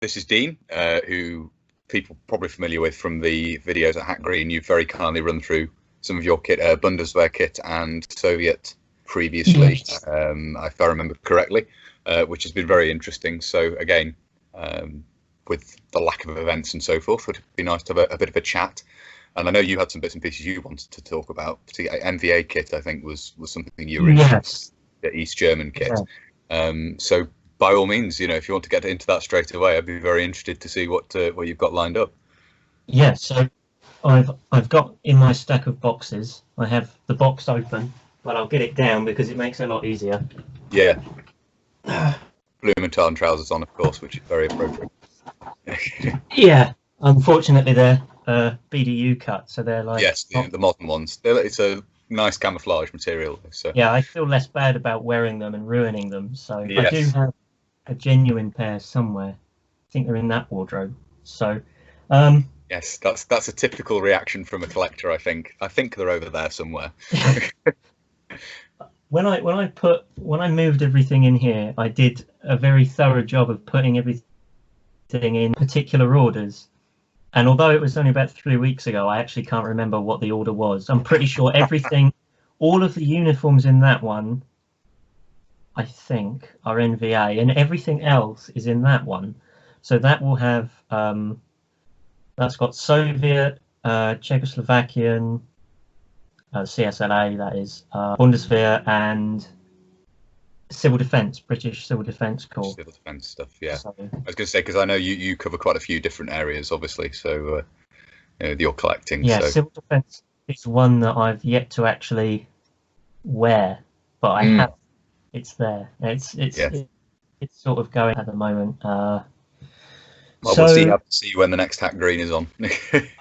This is Dean, who people probably familiar with from the videos at Hack Green. You've very kindly run through some of your kit, Bundeswehr kit and Soviet previously, Yes. if I remember correctly, which has been very interesting. So again, with the lack of events and so forth, it would be nice to have a bit of a chat. And I know you had some bits and pieces you wanted to talk about. Particularly NVA kit, I think, was something you were interested in, the East German kit. Yeah. So by all means, if you want to get into that straight away, I'd be very interested to see what you've got lined up. Yeah, so I've got in my stack of boxes, I have the box open, but I'll get it down because it makes it a lot easier. Yeah. Blumenthal trousers on, of course, which is very appropriate. Yeah, unfortunately they're BDU cut, so they're like... Yes, the modern ones. It's a nice camouflage material. So. Yeah, I feel less bad about wearing them and ruining them, so yes. I do have a genuine pair somewhere. I think they're in that wardrobe. So yes, that's a typical reaction from a collector. I think they're over there somewhere. when I moved everything in here, I did a very thorough job of putting everything in particular orders, and although it was only about 3 weeks ago, I actually can't remember what the order was. I'm pretty sure everything all of the uniforms in that one, I think, are NVA, and everything else is in that one. So that will have, that's got Soviet, Czechoslovakian, CSLA, that is, Bundeswehr, and Civil Defence, British Civil Defence Corps. Civil Defence stuff, yeah. So, I was going to say, because I know you cover quite a few different areas, obviously, so you're collecting. Yeah, so. Civil Defence is one that I've yet to actually wear, but I have. It's there. It's sort of going at the moment. Well, we'll see when the next Hack Green is on.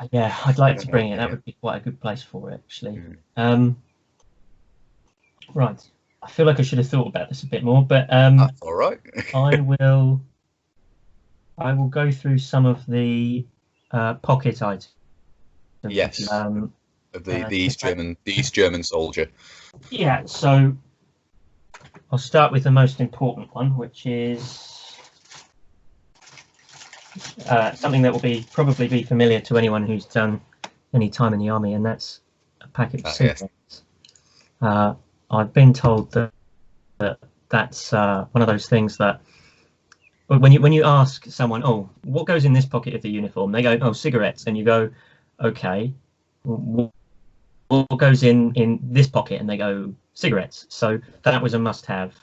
Yeah, I'd like to bring it. That would be quite a good place for it, actually. Right. I feel like I should have thought about this a bit more, but that's all right. I will go through some of the pocket items. Yes. The East German soldier. Yeah. So I'll start with the most important one, which is something that will probably be familiar to anyone who's done any time in the army, and that's a packet of cigarettes. Yes. I've been told that's one of those things that when you ask someone, oh, what goes in this pocket of the uniform, they go, oh, cigarettes, and you go, okay, what goes in this pocket, and they go, cigarettes. So that was a must-have.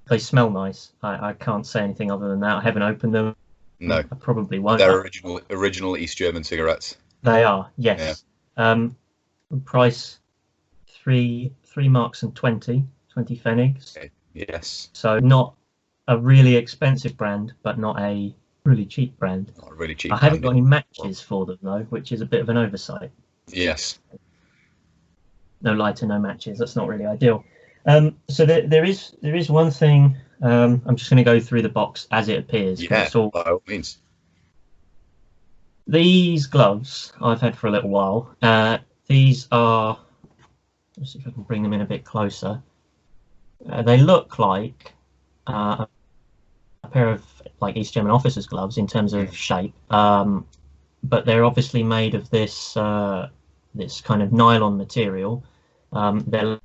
They smell nice. I can't say anything other than that. I haven't opened them. No, I probably won't. They're original East German cigarettes. They are, yes. Yeah. Price 3 marks and 20 pfennigs. Okay. Yes. So not a really expensive brand, but not a really cheap brand. Not a really cheap. I haven't got any matches for them though, which is a bit of an oversight. Yes. No lighter, no matches. That's not really ideal. So there is one thing. I'm just going to go through the box as it appears. Yeah, by all means. These gloves I've had for a little while. These are. Let's see if I can bring them in a bit closer. They look like a pair of like East German officers' gloves in terms of shape, but they're obviously made of this this kind of nylon material. They're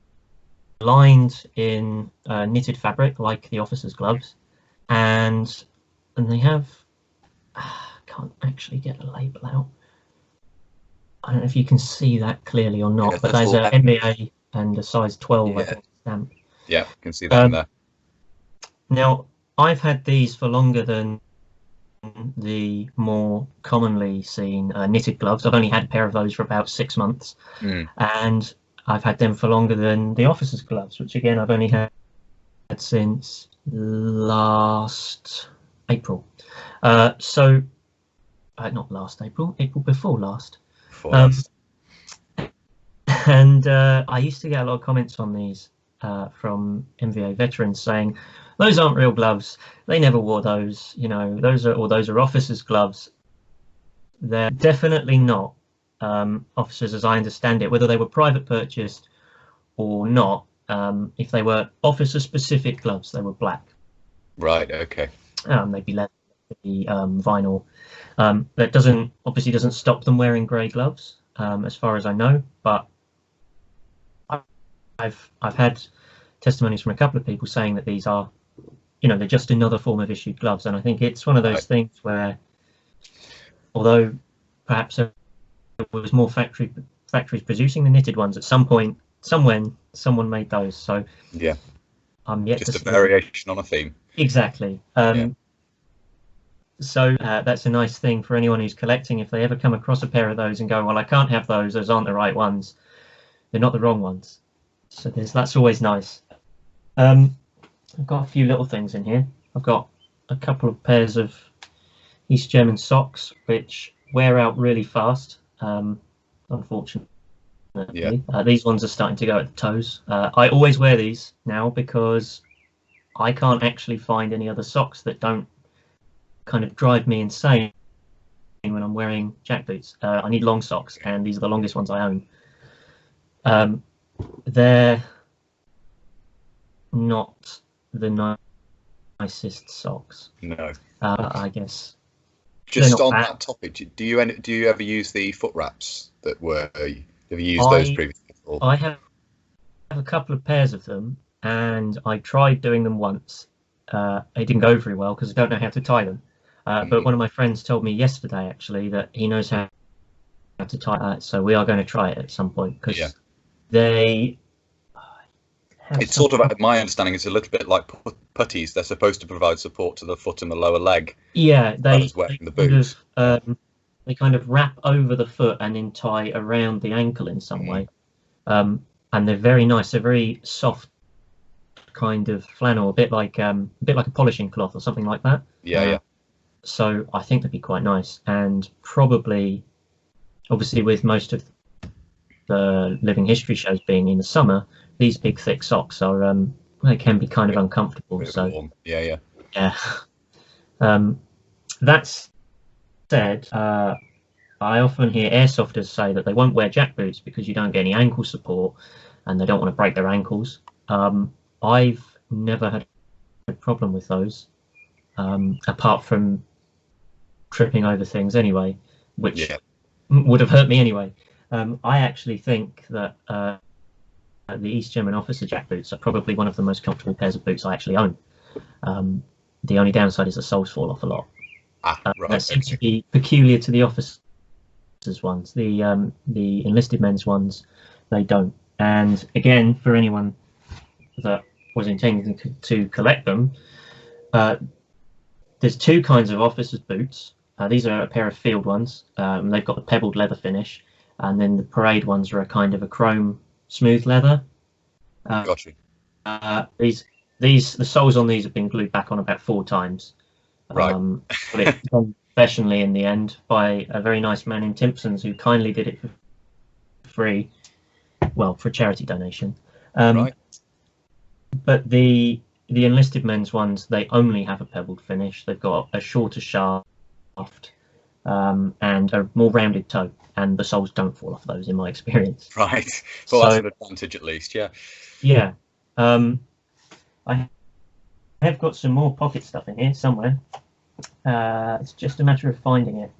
lined in knitted fabric like the officers' gloves, and they have. Can't actually get the label out. I don't know if you can see that clearly or not, but there's an NVA and a size 12 I think, stamp. Yeah, you can see that in there. Now, I've had these for longer than the more commonly seen knitted gloves. I've only had a pair of those for about 6 months, and I've had them for longer than the officers' gloves, which again I've only had since last April. Not last April, April before last. And I used to get a lot of comments on these from NVA veterans saying, those aren't real gloves, they never wore those, those are officers' gloves. They're definitely not officers as I understand it, whether they were private purchased or not. If they were officer specific gloves, they were black. Right, okay. maybe leather, maybe vinyl. That obviously doesn't stop them wearing grey gloves, as far as I know. But I've had testimonies from a couple of people saying that these are, they're just another form of issued gloves. And I think it's one of those things where, although perhaps there was more factories producing the knitted ones at some point, someone made those. So yeah, I'm yet just to a see variation on a theme. Exactly. So that's a nice thing for anyone who's collecting. If they ever come across a pair of those and go, well, I can't have those aren't the right ones, they're not the wrong ones. So that's always nice. I've got a few little things in here. I've got a couple of pairs of East German socks which wear out really fast, unfortunately. Yeah. These ones are starting to go at the toes. I always wear these now because I can't actually find any other socks that don't kind of drive me insane when I'm wearing jackboots. I need long socks, and these are the longest ones I own. They're not the nicest socks. No. I guess. Just on that topic, do you ever use the foot wraps that were? Have you used those previously? I have a couple of pairs of them, and I tried doing them once. It didn't go very well because I don't know how to tie them. But one of my friends told me yesterday, actually, that he knows how to tie that. So we are going to try it at some point because they. It's sort of, my understanding, it's a little bit like puttees. They're supposed to provide support to the foot and the lower leg. Yeah, they kind of wrap over the foot and then tie around the ankle in some way. And they're very nice. They're very soft, kind of flannel, a bit like a polishing cloth or something like that. Yeah. So I think they'd be quite nice, and probably, obviously, with most of the living history shows being in the summer, these big thick socks are they can be kind of uncomfortable. So warm. Yeah. That said, I often hear airsofters say that they won't wear jack boots because you don't get any ankle support, and they don't want to break their ankles. I've never had a problem with those, apart from tripping over things anyway, which would have hurt me anyway. I actually think that the East German officer jack boots are probably one of the most comfortable pairs of boots I actually own. The only downside is the soles fall off a lot. That seems to be peculiar to the officers' ones. The enlisted men's ones, they don't. And again, for anyone that was intending to collect them, there's two kinds of officers' boots. These are a pair of field ones. They've got the pebbled leather finish, and then the parade ones are a kind of a chrome smooth leather. Gotcha. The soles on these have been glued back on about 4 times. Right. But it's done professionally in the end by a very nice man in Timpsons who kindly did it for free, well, for a charity donation. Right. But the enlisted men's ones, they only have a pebbled finish. They've got a shorter shaft and a more rounded toe, and the soles don't fall off those in my experience. Right. Well, that's an advantage at least. Yeah. I have got some more pocket stuff in here somewhere. It's just a matter of finding it.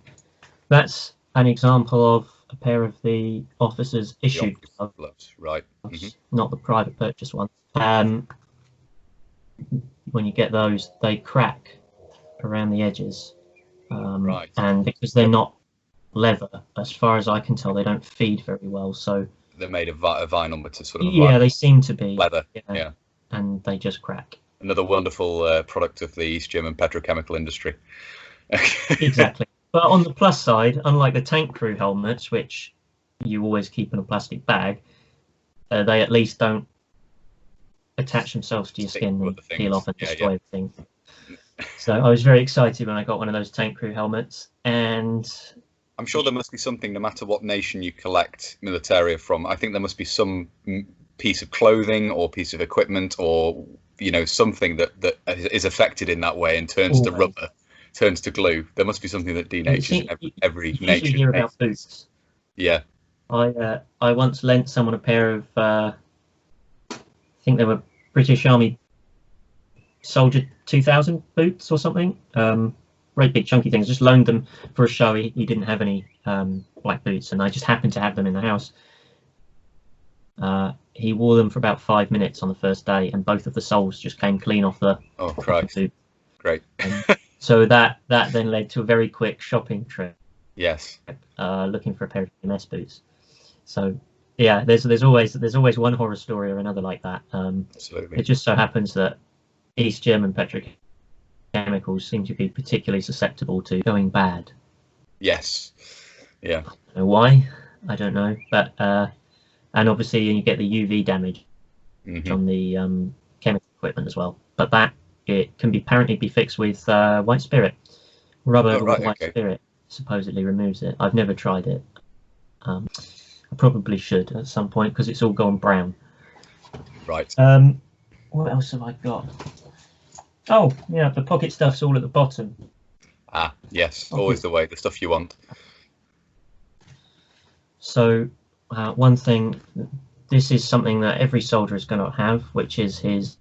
That's an example of a pair of the officers' issued gloves, right? Not the private purchase ones. When you get those, they crack around the edges, right? And because they're not leather, as far as I can tell, they don't feed very well. So they're made of vinyl, but sort of they seem to be leather. Yeah, and they just crack. Another wonderful product of the East German petrochemical industry. Exactly. But on the plus side, unlike the tank crew helmets, which you always keep in a plastic bag, they at least don't attach themselves to your skin and peel off and destroy everything. So I was very excited when I got one of those tank crew helmets, and I'm sure there must be something, no matter what nation you collect militaria from. I think there must be some piece of clothing or piece of equipment or something that is affected in that way and turns to rubber, turns to glue. There must be something that denatures every nation. You hear about boots. Yeah. I once lent someone a pair of I think they were British Army Soldier 2000 boots or something. Great big chunky things. Just loaned them for a show. He didn't have any black boots, and I just happened to have them in the house. He wore them for about 5 minutes on the first day, and both of the soles just came clean off the boot. Great. So that then led to a very quick shopping trip. Yes. Looking for a pair of EMS boots. So yeah, there's always one horror story or another like that. Absolutely. It just so happens that East German petrochemicals seem to be particularly susceptible to going bad. Yes. Yeah. I don't know why. I don't know, but and obviously you get the UV damage on the chemical equipment as well. But that it can apparently be fixed with white spirit. Rubber with white spirit supposedly removes it. I've never tried it. I probably should at some point because it's all gone brown. Right. What else have I got? Oh, yeah, the pocket stuff's all at the bottom. Ah, yes, always the way, the stuff you want. So, one thing, this is something that every soldier is going to have, which is his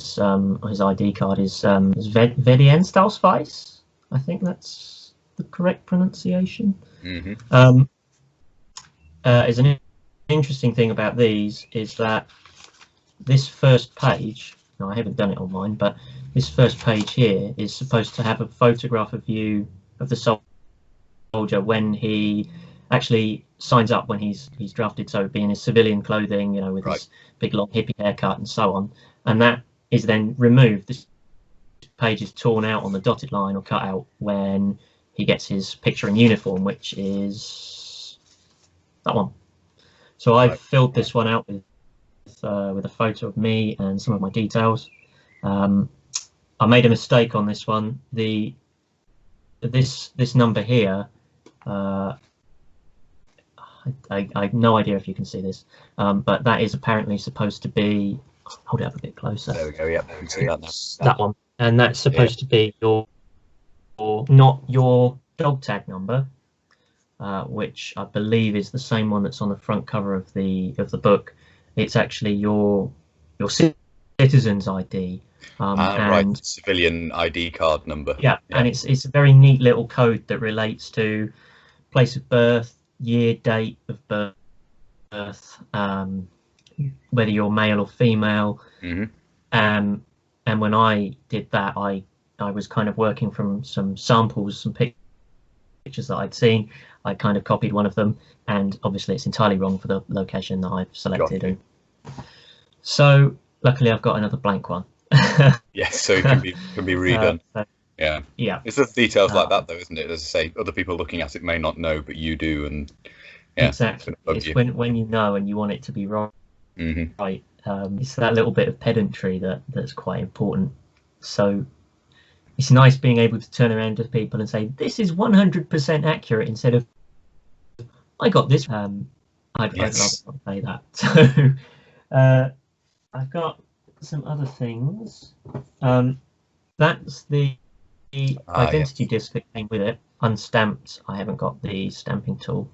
ID card is Verdienstausweis. I think that's the correct pronunciation. Is an interesting thing about these is that this first page, no, I haven't done it on mine, but this first page here is supposed to have a photograph of you of the soldier when he actually signs up, when he's drafted, so being in his civilian clothing, you know, with his big long hippie haircut and so on, and that is then removed. This page is torn out on the dotted line or cut out when he gets his picture in uniform, which is that one. So I've filled this one out with a photo of me and some of my details. I made a mistake on this one. This number here, I have no idea if you can see this, but that is apparently supposed to be. Hold it up a bit closer. There we go. Yeah, we can see that now. That one, and that's supposed to be your not your dog tag number, which I believe is the same one that's on the front cover of the book. It's actually your citizen's ID. Right, civilian ID card number. Yeah, and it's a very neat little code that relates to place of birth, year, date of birth, whether you're male or female. And when I did that, I was kind of working from some samples, some pictures that I'd seen. I kind of copied one of them, and obviously it's entirely wrong for the location that I've selected. And so luckily I've got another blank one. Yes, so it can be redone. Yeah. It's the details like that, though, isn't it? As I say, other people looking at it may not know, but you do, and exactly. It's when you know and you want it to be right. Right. It's that little bit of pedantry that's quite important. So it's nice being able to turn around to people and say, "This is 100% accurate," instead of, "I got this." I'd rather not say that. So I've got some other things. That's the identity disc that came with it, unstamped. I haven't got the stamping tool.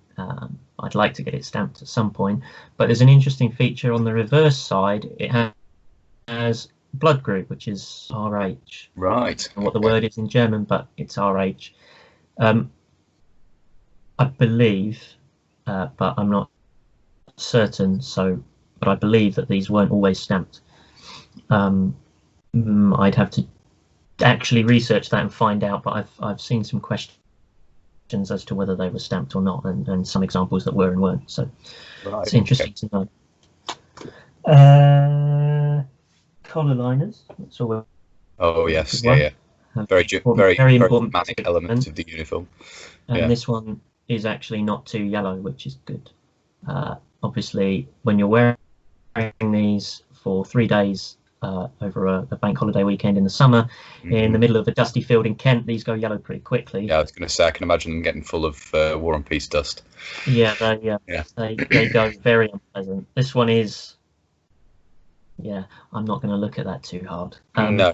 I'd like to get it stamped at some point, but there's an interesting feature on the reverse side. It has blood group, which is RH. Right. And what the word is in German, but it's RH. I believe, but I'm not certain. But I believe that these weren't always stamped. I'd have to actually research that and find out, but I've seen some questions as to whether they were stamped or not, and some examples that were and weren't. So it's interesting to know. Collar liners. That's all. Oh yes, yeah. Very important element of the uniform. And this one is actually not too yellow, which is good. Obviously, when you're wearing these for 3 days over a bank holiday weekend in the summer, in the middle of a dusty field in Kent, these go yellow pretty quickly. Yeah, I was going to say, I can imagine them getting full of War and Peace dust. Yeah, they go very unpleasant. This one is, I'm not going to look at that too hard. No.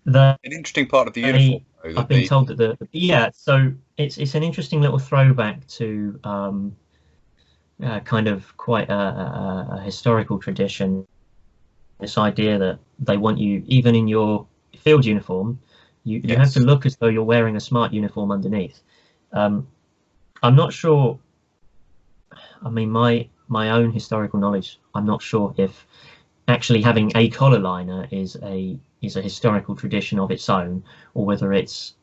An interesting part of the uniform. I've been told that so it's an interesting little throwback to kind of quite a historical tradition this idea that they want you, even in your field uniform, you have to look as though you're wearing a smart uniform underneath. I'm not sure. I mean, my own historical knowledge, I'm not sure if actually having a collar liner is a historical tradition of its own, or whether it's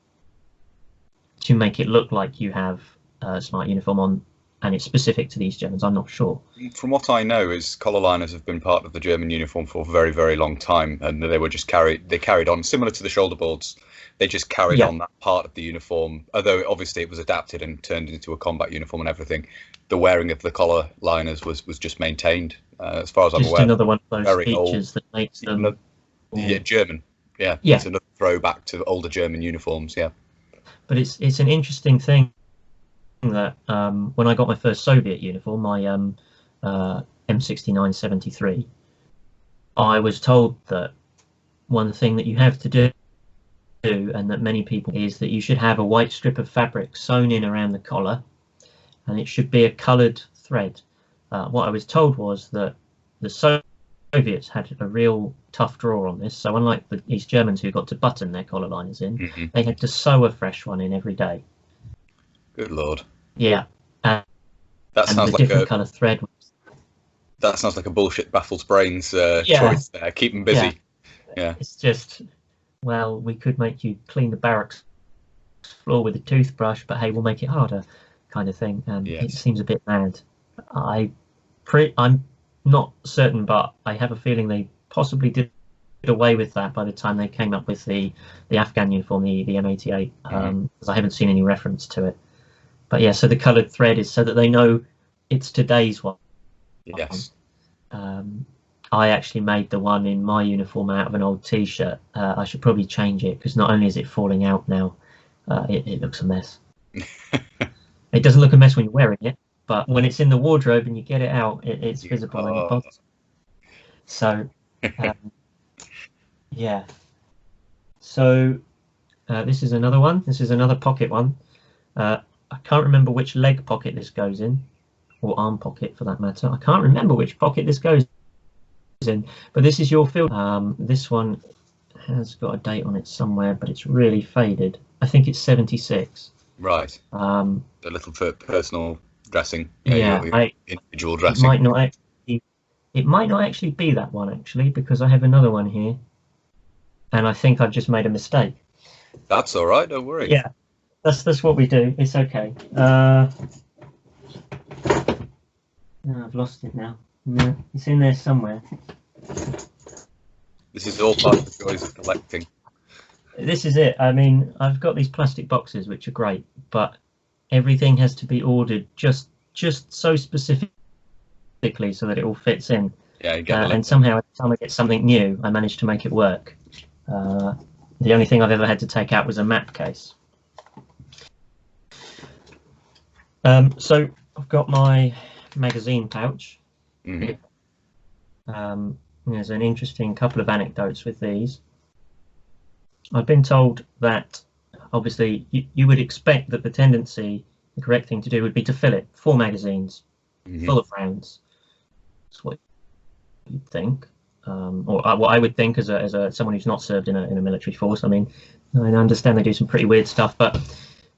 to make it look like you have a smart uniform on and it's specific to these Germans. I'm not sure. From what I know, is collar liners have been part of the German uniform for a very, very long time, and they were just carried on, similar to the shoulder boards. They just carried on that part of the uniform, although obviously it was adapted and turned into a combat uniform and everything. The wearing of the collar liners was just maintained, as far as I'm aware. Just another one of those features that makes them German. Yeah, it's another throwback to older German uniforms. Yeah, but it's an interesting thing that when I got my first Soviet uniform, my M69-73, I was told that one thing that you have to do, and that many people, is that you should have a white strip of fabric sewn in around the collar, and it should be a coloured thread. What I was told was that the Soviets had a real tough draw on this, so unlike the East Germans who got to button their collar liners in, they had to sew a fresh one in every day. Good Lord. Yeah. That sounds like different colour thread. That sounds like a bullshit baffles brains choice there. Keep them busy. Yeah. It's just, well, we could make you clean the barracks floor with a toothbrush, but hey, we'll make it harder, kind of thing. And it seems a bit mad. I'm not certain, but I have a feeling they possibly did away with that by the time they came up with the Afghan uniform, the M88, because I haven't seen any reference to it. But yeah, so the coloured thread is so that they know it's today's one. Yes. I actually made the one in my uniform out of an old T-shirt. I should probably change it, because not only is it falling out now, it looks a mess. It doesn't look a mess when you're wearing it, but when it's in the wardrobe and you get it out, it's visible in the bottom. So, yeah. So this is another one. This is another pocket one. I can't remember which leg pocket this goes in, or arm pocket for that matter. I can't remember which pocket this goes in, but this is your field. This one has got a date on it somewhere, but it's really faded. I think it's 76. Right. The little personal dressing. Individual dressing. It might not actually be that one, actually, because I have another one here, and I think I've just made a mistake. That's all right. Don't worry. Yeah. That's what we do. It's okay. No, I've lost it now. No, it's in there somewhere. This is all part of the joys of collecting. This is it. I mean, I've got these plastic boxes, which are great, but everything has to be ordered just so specifically so that it all fits in. Yeah, you get and somehow, every time I get something new, I manage to make it work. The only thing I've ever had to take out was a map case. So I've got my magazine pouch. There's an interesting couple of anecdotes with these. I've been told that obviously you would expect that the correct thing to do would be to fill it, 4 magazines full of rounds. That's what you'd think, or what I would think as someone who's not served in a military force. I mean, I understand they do some pretty weird stuff, but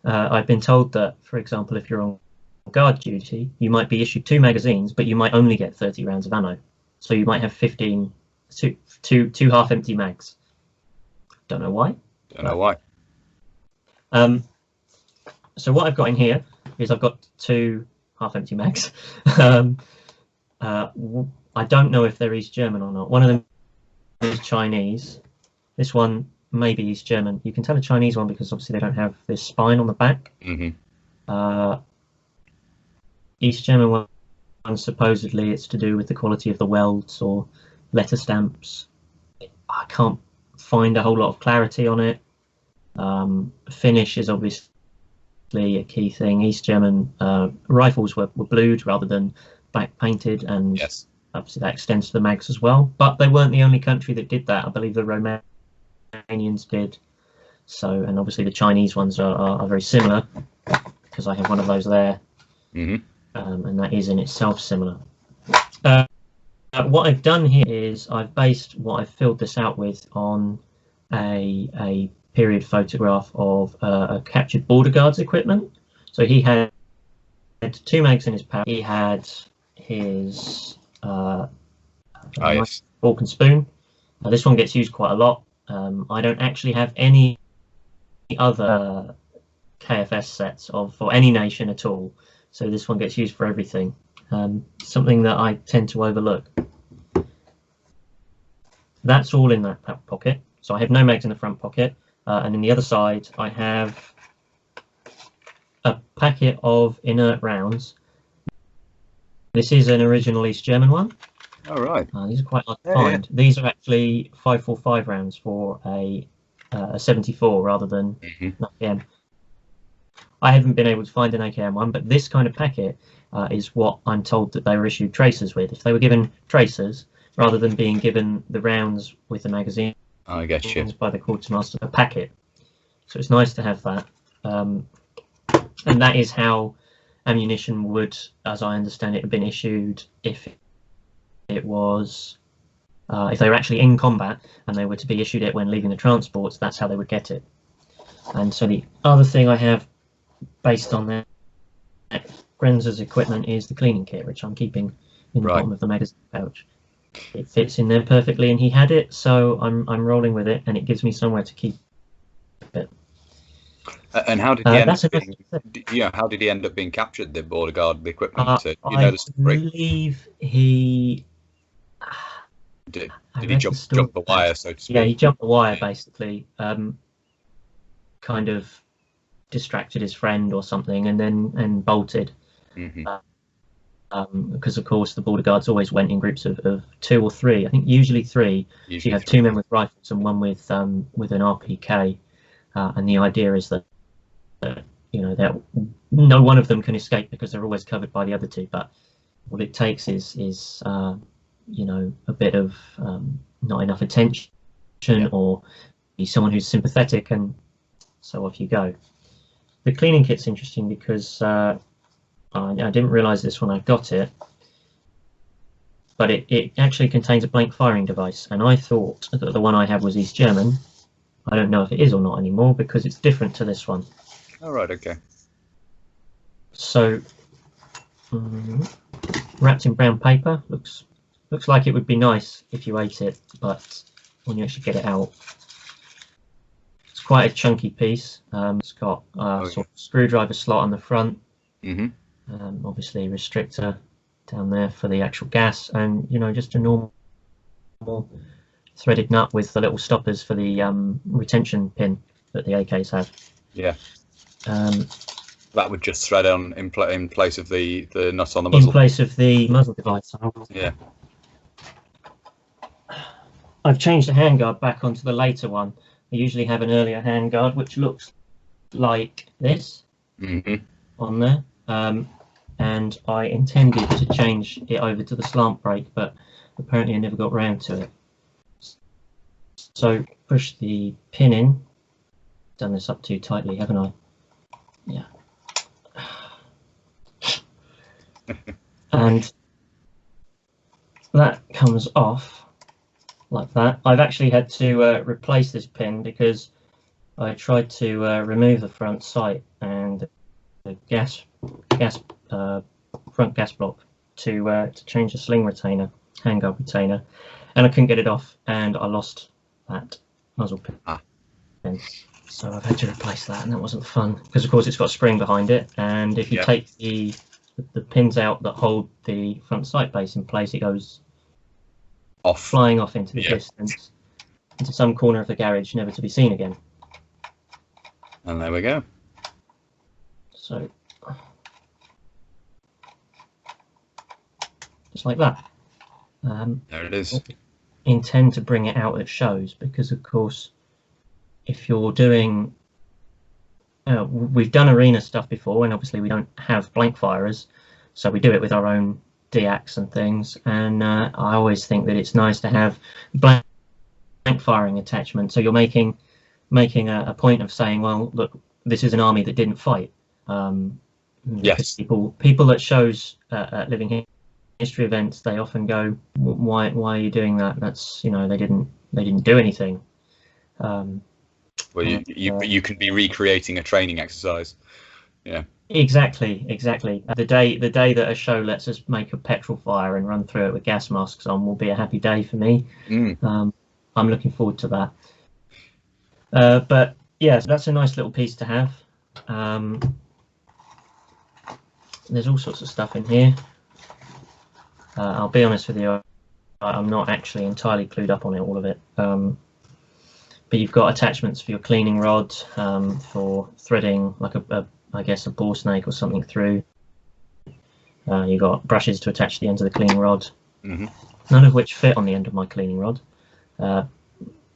I've been told that, for example, if you're on guard duty, you might be issued 2 magazines, but you might only get 30 rounds of ammo. So you might have 2 half-empty mags. Don't know why. So what I've got in here is I've got 2 half-empty mags. I don't know if they're East German or not. One of them is Chinese. This one may be East German. You can tell a Chinese one because obviously they don't have this spine on the back. East German one, supposedly it's to do with the quality of the welds or letter stamps. I can't find a whole lot of clarity on it. Finish is obviously a key thing. East German rifles were blued rather than black painted, and obviously that extends to the mags as well. But they weren't the only country that did that. I believe the Romanians did. So, and obviously the Chinese ones are very similar, because I have one of those there. And that is in itself similar. what I've done here is I've based what I've filled this out with on a period photograph of a captured border guard's equipment. So he had 2 mags in his pouch. He had his yes. fork and spoon. This one gets used quite a lot. I don't actually have any other KFS sets for any nation at all, so this one gets used for everything. Something that I tend to overlook. That's all in that pocket. So I have no mags in the front pocket, and in the other side I have a packet of inert rounds. This is an original East German one. All right. These are quite hard to find. Yeah. These are actually 5.45 rounds for a 74 rather than an AKM. I haven't been able to find an AKM one, but this kind of packet is what I'm told that they were issued tracers with. If they were given tracers rather than being given the rounds with the magazine, I get you, by the quartermaster, a packet. So it's nice to have that, and that is how ammunition would, as I understand it, have been issued if it was if they were actually in combat and they were to be issued it when leaving the transports. That's how they would get it. And so the other thing I have based on that Grenzer's equipment is the cleaning kit, which I'm keeping in the bottom of the magazine pouch. It fits in there perfectly, and he had it, so I'm rolling with it, and it gives me somewhere to keep it. And how did he end up being, how did he end up being captured, the border guard, the equipment? Do you know the story? I believe he did he jump the wire, so to speak? Yeah, he jumped the wire, basically. Kind of distracted his friend or something, and bolted. Because of course the border guards always went in groups of 2 or 3. I think usually 3. You have 2 men with rifles and 1 with an RPK, and the idea is that you know that no one of them can escape because they're always covered by the other 2. But what it takes is you know, a bit of not enough attention, or be someone who's sympathetic, and so off you go. The cleaning kit's interesting because I didn't realise this when I got it, but it actually contains a blank firing device, and I thought that the one I had was East German. I don't know if it is or not anymore because it's different to this one. All right, okay. So wrapped in brown paper, looks like it would be nice if you ate it, but when you actually get it out, it's quite a chunky piece. It's got sort of screwdriver slot on the front. Obviously restrictor down there for the actual gas, and you know, just a normal threaded nut with the little stoppers for the retention pin that the AKs have. Yeah. That would just thread on in place of the nut on the muzzle. In place of the muzzle device. Yeah. I've changed the handguard back onto the later one. I usually have an earlier handguard which looks like this on there. And I intended to change it over to the slant brake, but apparently I never got round to it. So push the pin in. Done this up too tightly, haven't I? Yeah. And that comes off like that. I've actually had to replace this pin because I tried to remove the front sight and the front gas block to change the sling retainer, handguard retainer, and I couldn't get it off, and I lost that muzzle pin. So I've had to replace that, and that wasn't fun because of course it's got a spring behind it, and if you take the pins out that hold the front sight base in place, it goes flying off into the distance, into some corner of the garage, never to be seen again. And there we go. So just like that. There it is. Intend to bring it out at shows because of course if you're doing we've done arena stuff before, and obviously we don't have blank firers, so we do it with our own DACs and things, and I always think that it's nice to have blank firing attachment, so you're making a point of saying, well, look, this is an army that didn't fight. Yes. People at shows at Living history events, they often go, why are you doing that? That's, you know, they didn't do anything. Well, you can be recreating a training exercise. Yeah. Exactly. The day that a show lets us make a petrol fire and run through it with gas masks on will be a happy day for me. I'm looking forward to that. But yeah, so that's a nice little piece to have. There's all sorts of stuff in here. I'll be honest with you, I'm not actually entirely clued up on it, all of it. But you've got attachments for your cleaning rod, for threading like I guess a bore snake or something through. You've got brushes to attach the ends of the cleaning rod, none of which fit on the end of my cleaning rod. An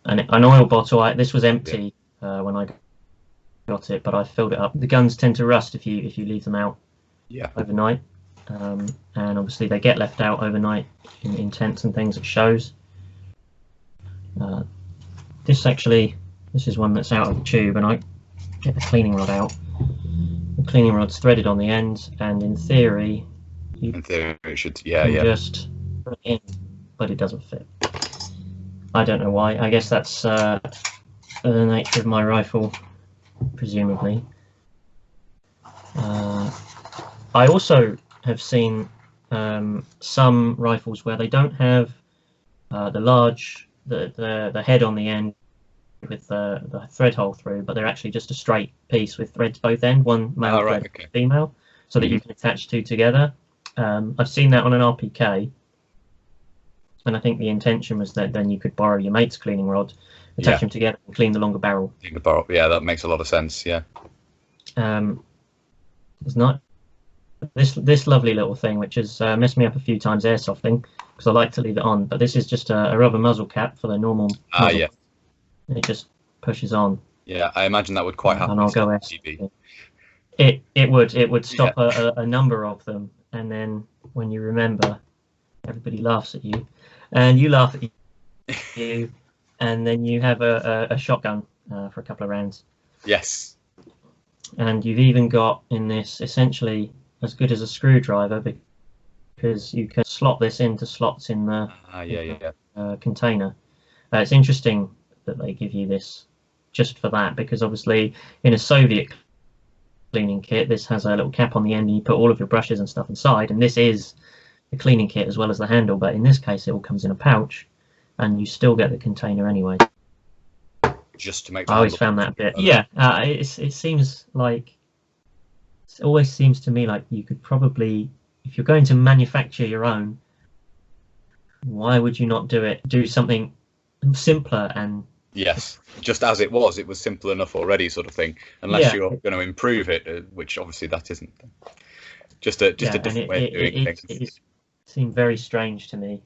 oil bottle, this was empty when I got it, but I filled it up. The guns tend to rust if you leave them out overnight, and obviously they get left out overnight in tents and things at shows. This is one that's out of the tube, and I get the cleaning rod out. The cleaning rod's threaded on the end, and in theory it should just put it in, but it doesn't fit. I don't know why. I guess that's the nature of my rifle, presumably. I also have seen some rifles where they don't have the head on the end with the thread hole through, but they're actually just a straight piece with threads both end, one male thread, female, so that you can attach two together. I've seen that on an RPK, and I think the intention was that then you could borrow your mate's cleaning rod, attach them together, and clean the longer barrel. Yeah, that makes a lot of sense. Yeah. It's not this lovely little thing, which has messed me up a few times airsofting because I like to leave it on. But this is just a rubber muzzle cap for the normal. Yeah. It just pushes on. Yeah, I imagine that would quite happen. And I'll go It would stop a number of them, and then when you remember, everybody laughs at you, and you laugh at you, and then you have a shotgun for a couple of rounds. Yes. And you've even got in this essentially as good as a screwdriver, because you can slot this into slots in the container. It's interesting that they give you this just for that, because obviously in a Soviet cleaning kit this has a little cap on the end and you put all of your brushes and stuff inside, and this is the cleaning kit as well as the handle, but in this case it all comes in a pouch and you still get the container anyway. Just to make I always found that a bit it seems like, it always seems to me like you could probably, if you're going to manufacture your own, why would you not do something simpler? And yes, just as it was simple enough already, sort of thing, unless you're going to improve it, which obviously that isn't. Just a different way of doing things. It seemed very strange to me.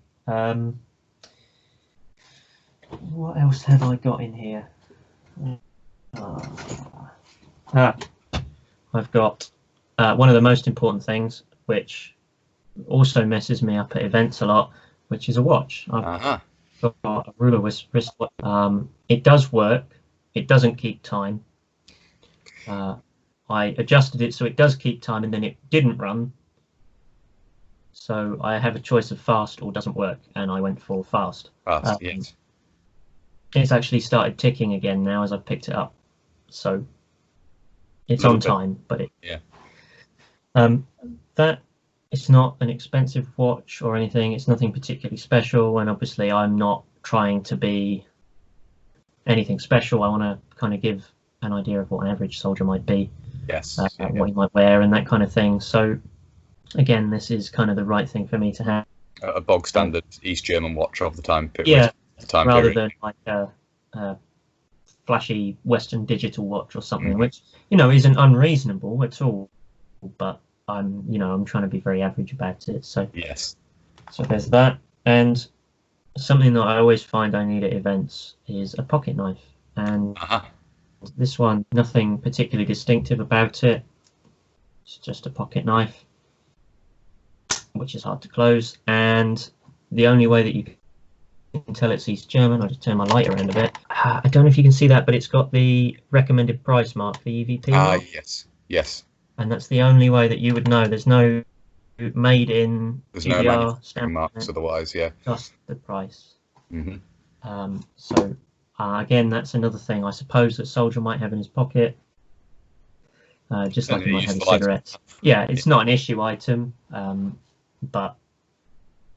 What else have I got in here? I've got one of the most important things, which also messes me up at events a lot, which is a watch. I've got a ruler wristwatch. It does work. It doesn't keep time. I adjusted it so it does keep time, and then it didn't run. So I have a choice of fast or doesn't work, and I went for fast. Yes. It's actually started ticking again now as I've picked it up, so it's on time. But that it's not an expensive watch or anything. It's nothing particularly special, and obviously I'm not trying to be anything special. I want to kind of give an idea of what an average soldier might be, what he might wear, and that kind of thing. So again, this is kind of the right thing for me to have. A bog standard East German watch of the time. Rather than like a flashy Western digital watch or something, which isn't unreasonable at all. But I'm trying to be very average about it. So so there's that. And something that I always find I need at events is a pocket knife. And this one, nothing particularly distinctive about it. It's just a pocket knife, which is hard to close. And the only way that you can tell it's East German, I'll just turn my light around a bit. I don't know if you can see that, but it's got the recommended price mark, the EVP mark. Yes. And that's the only way that you would know. There's no made in There's no GBR manufacturing stamp, marks otherwise, yeah. just the price. Hmm. So again, that's another thing I suppose that soldier might have in his pocket, just like he might have his cigarettes. Yeah, it's not an issue item, but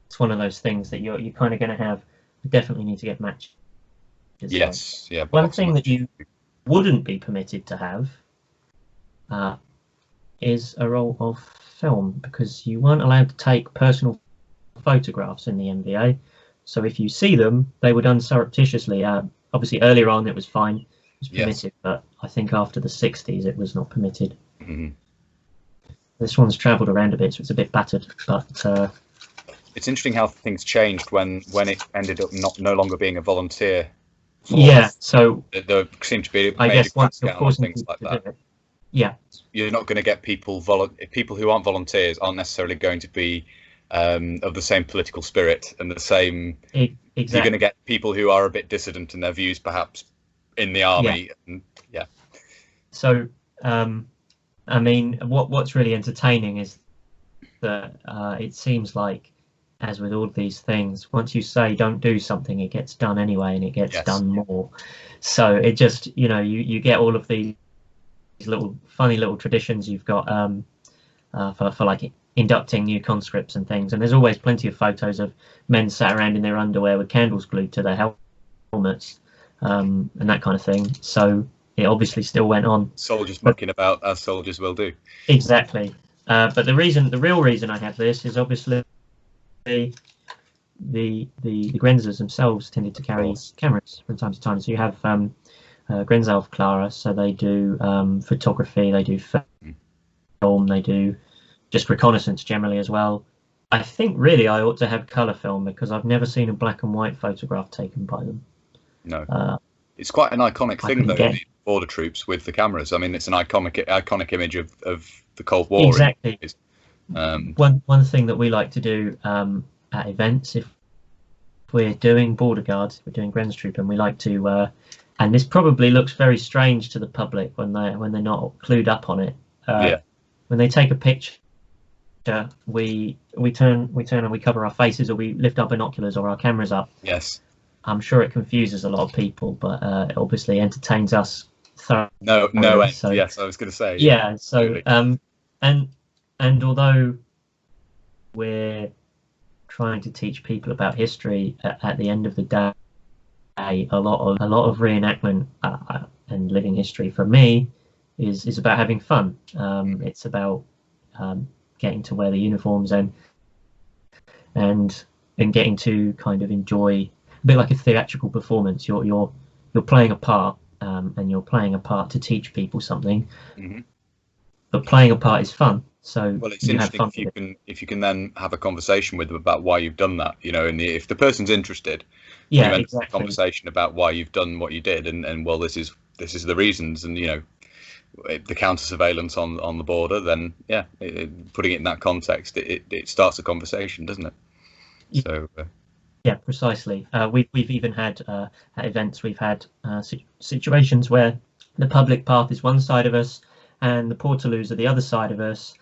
it's one of those things that you're kind of going to have. You definitely need to get matches. Yes, yeah. One thing that you wouldn't be permitted to have is a roll of film, because you weren't allowed to take personal photographs in the NVA. So if you see them, they were done surreptitiously. Obviously, earlier on it was fine, it was permitted, but I think after the 60s it was not permitted. Mm-hmm. This one's travelled around a bit, so it's a bit battered, but it's interesting how things changed when it ended up no longer being a volunteer force. Yeah, so there seemed to be, I guess once you're forcing things people like that. to do it, yeah, you're not going to get people who aren't volunteers aren't necessarily going to be of the same political spirit and the same. Exactly. You're going to get people who are a bit dissident in their views, perhaps in the army. Yeah. So, I mean, what's really entertaining is that it seems like, as with all of these things, once you say don't do something, it gets done anyway, and it gets done more. So it just, you get all of these little funny little traditions you've got for like inducting new conscripts and things, and there's always plenty of photos of men sat around in their underwear with candles glued to their helmets and that kind of thing. So it obviously still went on. Soldiers mucking about, as soldiers will do. Exactly. But the real reason I have this is obviously the Grenzers themselves tended to carry cameras from time to time. So you have Grenzalf Clara, so they do photography, they do film, they do just reconnaissance generally as well. I think really I ought to have colour film, because I've never seen a black and white photograph taken by them. No. It's quite an iconic thing, though, the border troops with the cameras. I mean, it's an iconic image of the Cold War. Exactly. One thing that we like to do at events, if we're doing border guards, we're doing Grenz Troop, and we like to, and this probably looks very strange to the public when they're not clued up on it. When they take a picture, we turn and we cover our faces, or we lift our binoculars or our cameras up. Yes. I'm sure it confuses a lot of people, but it obviously entertains us thoroughly. No end. So, yes, I was going to say. Yeah. So and although we're trying to teach people about history, at the end of the day, a lot of reenactment and living history for me is about having fun. It's about getting to wear the uniforms and getting to kind of enjoy, a bit like a theatrical performance. You're playing a part, and you're playing a part to teach people something. Mm-hmm. But playing a part is fun. So well, it's interesting if you can then have a conversation with them about why you've done that. And if the person's interested, you enter a conversation about why you've done what you did, and well, this is the reasons, and the counter surveillance on the border. Then putting it in that context, it starts a conversation, doesn't it? So. Yeah, precisely. We've even had at events, we've had situations where the public path is one side of us and the portaloos are the other side of us,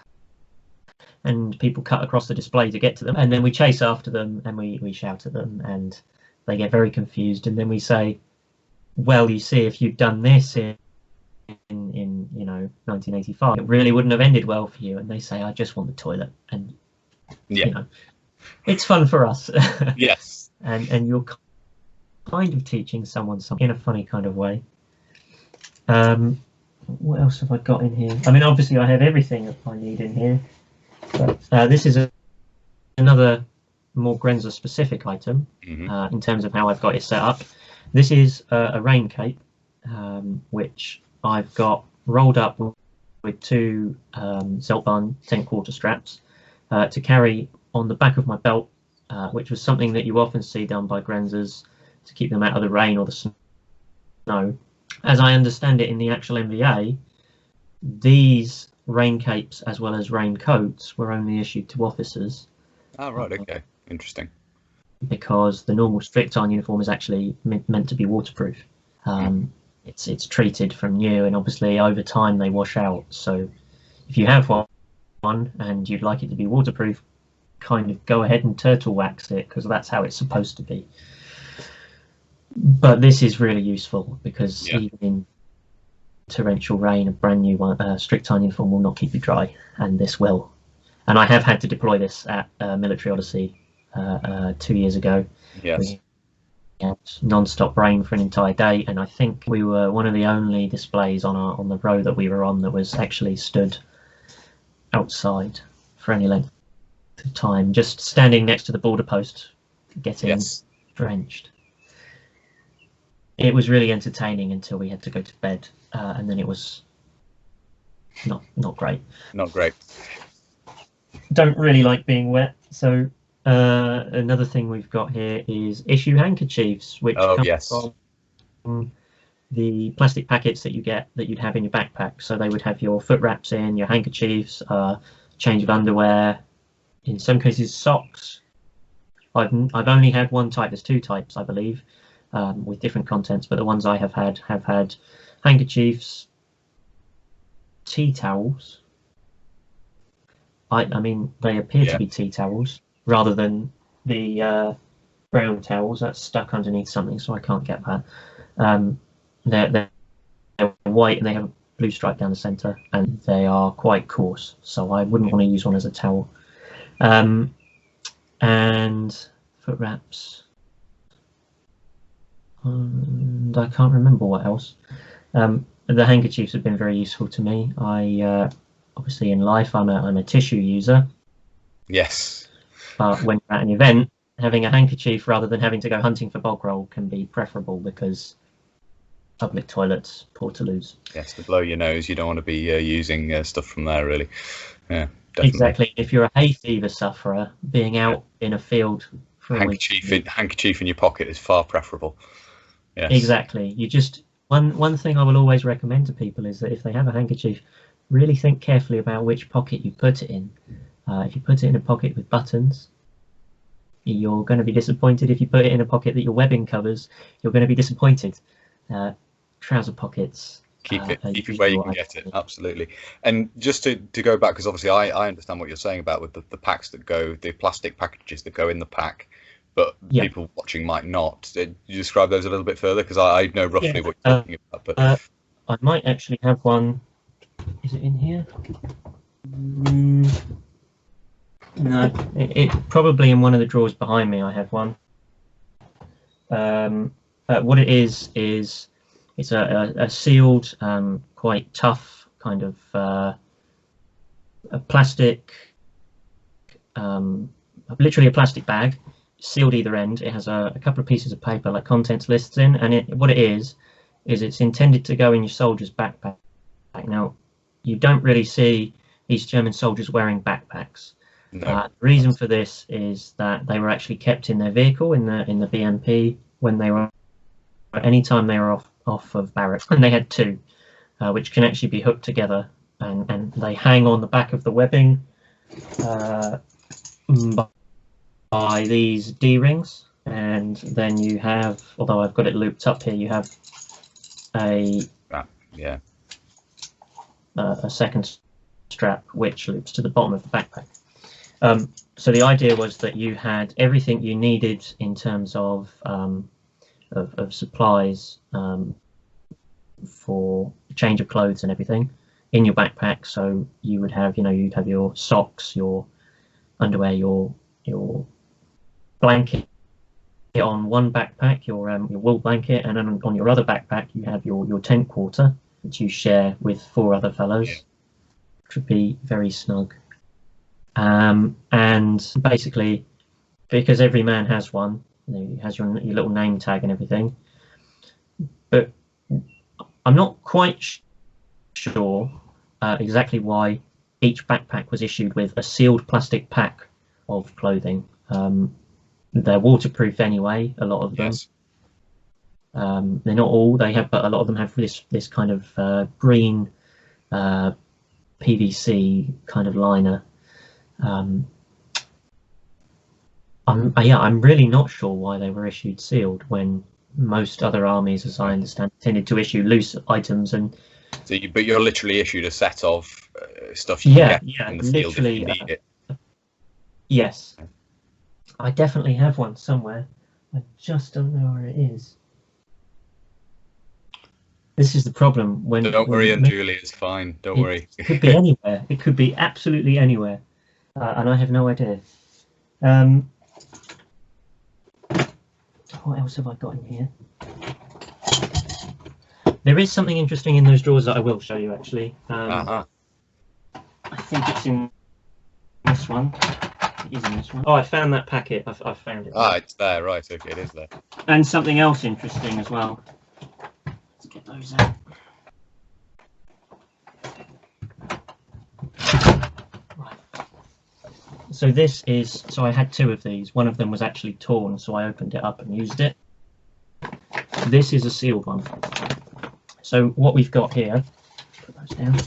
and people cut across the display to get to them, and then we chase after them and we shout at them, and they get very confused, and then we say, well, you see, if you'd done this in 1985, it really wouldn't have ended well for you. And they say, I just want the toilet. And it's fun for us. Yes. And you're kind of teaching someone something in a funny kind of way. What else have I got in here? I mean, obviously I have everything that I need in here, but this is another more Grenzer specific item. Mm-hmm. In terms of how I've got it set up. This is a rain cape, which I've got rolled up with two Zeltbahn 10-quarter straps to carry on the back of my belt, which was something that you often see done by Grenzers to keep them out of the rain or the snow. As I understand it, in the actual NVA, these rain capes as well as rain coats were only issued to officers. Oh, right, okay, interesting. Because the normal strict iron uniform is actually meant to be waterproof. It's treated from new, and obviously over time they wash out. So if you have one one and you'd like it to be waterproof, kind of go ahead and turtle wax it, because that's how it's supposed to be. But this is really useful because even in torrential rain, a brand new one, strict-time uniform will not keep you dry, and this will. And I have had to deploy this at Military Odyssey 2 years ago. Yes. Non-stop rain for an entire day, and I think we were one of the only displays on the row that we were on that was actually stood outside for any length of time, just standing next to the border post, getting drenched. It was really entertaining until we had to go to bed, and then it was not great. Not great. Don't really like being wet, so. Another thing we've got here is issue handkerchiefs, which come from the plastic packets that you'd have in your backpack. So they would have your foot wraps in, your handkerchiefs, change of underwear, in some cases socks. I've only had one type. There's two types, I believe, with different contents. But the ones I have had handkerchiefs, tea towels. I mean, they appear to be tea towels, rather than the brown towels that's stuck underneath something, so I can't get that. They're white and they have a blue stripe down the centre, and they are quite coarse, so I wouldn't want to use one as a towel. And foot wraps, and I can't remember what else. The handkerchiefs have been very useful to me. I obviously in life I'm a tissue user. Yes. But when you're at an event, having a handkerchief rather than having to go hunting for bog roll can be preferable, because public toilets, portaloos. Yes, to blow your nose, you don't want to be using stuff from there, really. Yeah, definitely. Exactly. If you're a hay fever sufferer, being out in a field for handkerchief in your pocket is far preferable. Yes. Exactly. You just one thing I will always recommend to people is that if they have a handkerchief, really think carefully about which pocket you put it in. If you put it in a pocket with buttons, you're going to be disappointed. If you put it in a pocket that your webbing covers, you're going to be disappointed. Trouser pockets. Keep it where you can get it. Absolutely. And just to go back, because obviously I understand what you're saying about with the packs that go, the plastic packages that go in the pack, but people watching might not. Did you describe those a little bit further? Because I know roughly what you're talking about. But I might actually have one. Is it in here? No, it probably in one of the drawers behind me. I have one. What it is it's a sealed, quite tough kind of a plastic, literally a plastic bag, sealed either end. It has a couple of pieces of paper like contents lists in, and what it is it's intended to go in your soldier's backpack. Now, you don't really see East German soldiers wearing backpacks. No. The reason for this is that they were actually kept in their vehicle in the BMP when they were, anytime they were off of barracks, and they had two, which can actually be hooked together, and they hang on the back of the webbing by these D-rings, and then you have, although I've got it looped up here, you have a second strap which loops to the bottom of the backpack. So the idea was that you had everything you needed in terms of supplies for change of clothes and everything in your backpack. So you would have, you'd have your socks, your underwear, your blanket on one backpack, your wool blanket, and then on your other backpack you have your tent quarter, which you share with 4 other fellows, which would be very snug. And basically, because every man has one, it has your little name tag and everything, but I'm not quite sure exactly why each backpack was issued with a sealed plastic pack of clothing. They're waterproof anyway, a lot of them. Yes. They're not all, but a lot of them have this kind of green PVC kind of liner. I'm really not sure why they were issued sealed when most other armies, as I understand, tended to issue loose items. And so but you're literally issued a set of stuff you can Yeah, get yeah, in the field if literally. you need it. Yes, I definitely have one somewhere. I just don't know where it is. This is the problem when. Don't worry, and Julie is fine. Don't worry. It could be anywhere. It could be absolutely anywhere, and I have no idea. What else have I got in here? There is something interesting in those drawers that I will show you, actually. I think it's in this one. It is in this one. Oh, I found that packet. I've found it. Ah, it's there, right? Okay, it is there. And something else interesting as well. Let's get those out. Right. So this is. So I had two of these. One of them was actually torn, so I opened it up and used it. This is a sealed one. So what we've got here, put those down.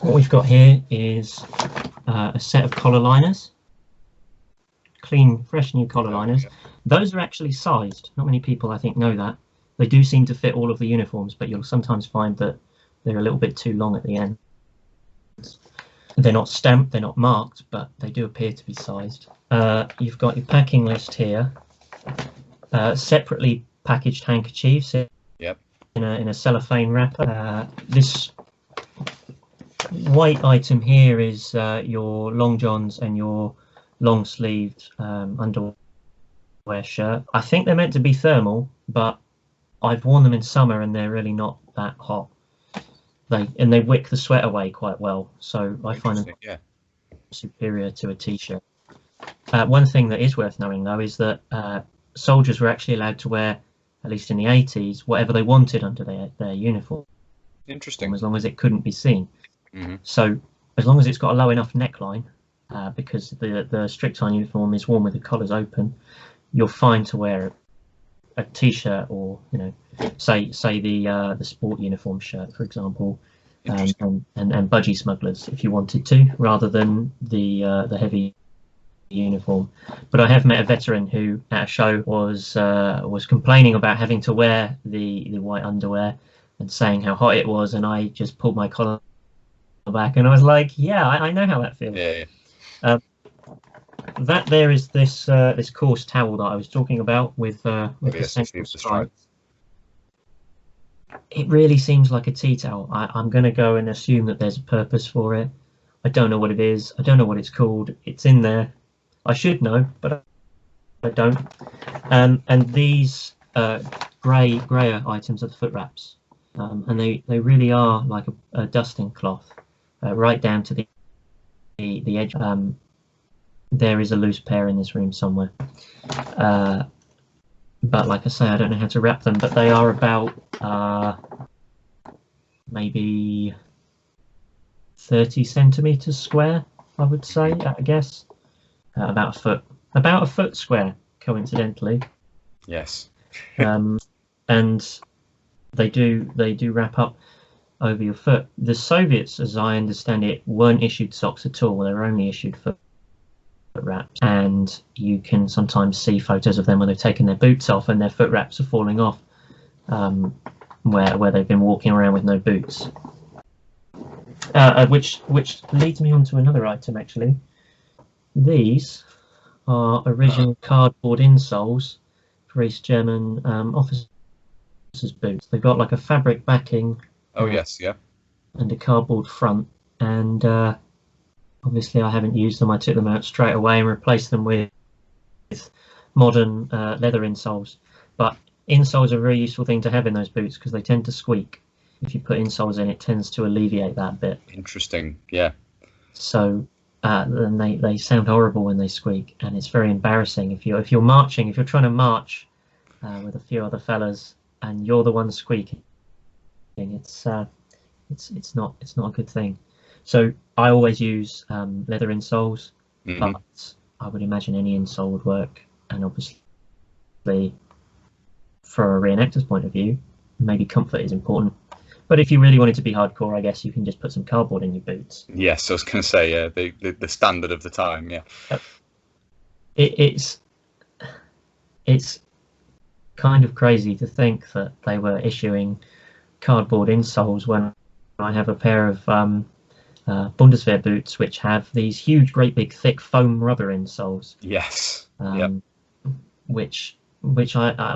What we've got here is a set of collar liners, clean, fresh new collar liners. Yeah. Those are actually sized. Not many people, I think, know that. They do seem to fit all of the uniforms, but you'll sometimes find that they're a little bit too long at the end. They're not stamped, they're not marked, but they do appear to be sized. You've got your packing list here, separately packaged handkerchiefs. Yep. In a cellophane wrapper. This white item here is your long johns and your long sleeved underwear shirt. I think they're meant to be thermal, but I've worn them in summer and they're really not that hot. They wick the sweat away quite well, so I find them superior to a t-shirt. One thing that is worth knowing though is that soldiers were actually allowed to wear, at least in the 80s, whatever they wanted under their uniform. Interesting. As long as it couldn't be seen. Mm-hmm. So as long as it's got a low enough neckline, because the strict line uniform is worn with the collars open, you're fine to wear a t-shirt or, you know, say the sport uniform shirt, for example, and budgie smugglers if you wanted to, rather than the heavy uniform. But I have met a veteran who at a show was complaining about having to wear the white underwear and saying how hot it was, and I just pulled my collar back and I was like, yeah, I know how that feels. Yeah. That there is this this coarse towel that I was talking about with the central stripes. It really seems like a tea towel. I'm going to go and assume that there's a purpose for it. I don't know what it is. I don't know what it's called. It's in there. I should know, but I don't. And these grayer items are the foot wraps, and they really are like a dusting cloth, right down to the edge. There is a loose pair in this room somewhere, but like I say, I don't know how to wrap them. But they are about maybe 30 centimeters square, I would say. I guess. About a foot square, coincidentally. Yes. And they do wrap up over your foot. The Soviets, as I understand it, weren't issued socks at all. They were only issued foot wraps, and you can sometimes see photos of them when they've taken their boots off and their foot wraps are falling off, where they've been walking around with no boots. Which leads me on to another item, actually. These are original cardboard insoles for East German officers' boots. They've got like a fabric backing. Oh yes, yeah. And a cardboard front. And obviously I haven't used them. I took them out straight away and replaced them with modern leather insoles. But insoles are a very useful thing to have in those boots because they tend to squeak. If you put insoles in, it tends to alleviate that bit. Interesting, yeah. So then they sound horrible when they squeak, and it's very embarrassing if you're marching, if you're trying to march with a few other fellas and you're the one squeaking. It's not a good thing. So I always use leather insoles, but I would imagine any insole would work. And obviously, for a reenactor's point of view, maybe comfort is important. But if you really wanted to be hardcore, I guess you can just put some cardboard in your boots. Yes, I was going to say, yeah, the standard of the time, yeah. It's kind of crazy to think that they were issuing cardboard insoles when I have a pair of Bundeswehr boots, which have these huge, great big, thick foam rubber insoles. Yes. Which I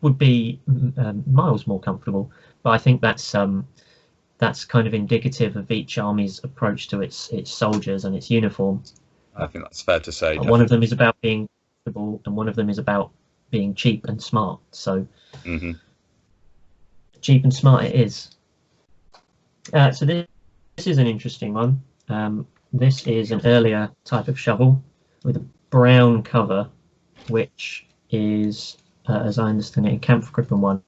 would be miles more comfortable. But I think that's kind of indicative of each army's approach to its soldiers and its uniform. I think that's fair to say. One of them is about being comfortable, and one of them is about being cheap and smart. So cheap and smart it is. So this is an interesting one. This is an earlier type of shovel with a brown cover, which is, as I understand it, a Kampfgrippen one.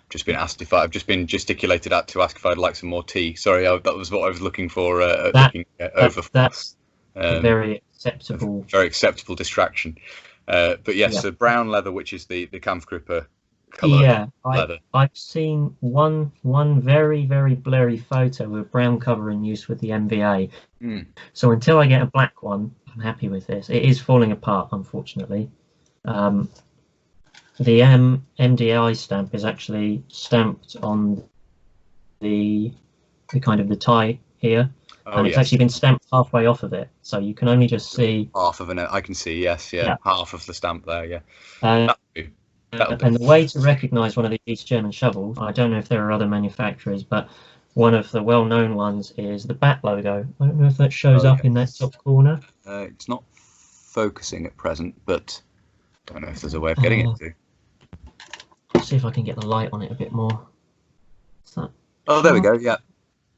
Just been asked if I've just been gesticulated at to ask if I'd like some more tea. Sorry, that was what I was looking for. That's very acceptable. Very acceptable distraction. But yes, the brown leather, which is the Kampfgrippe colour leather. I've seen one very, very blurry photo with brown cover in use with the NVA. So until I get a black one, I'm happy with this. It is falling apart, unfortunately. The MDI stamp is actually stamped on the kind of the tie here, and it's actually been stamped halfway off of it, so you can only just see half of it. I can see, yes, half of the stamp there, and the way to recognise one of these East German shovels, I don't know if there are other manufacturers, but one of the well-known ones is the bat logo. I don't know if that shows up in that top corner. It's not focusing at present, but I don't know if there's a way of getting it to. Let's see if I can get the light on it a bit more. There we go.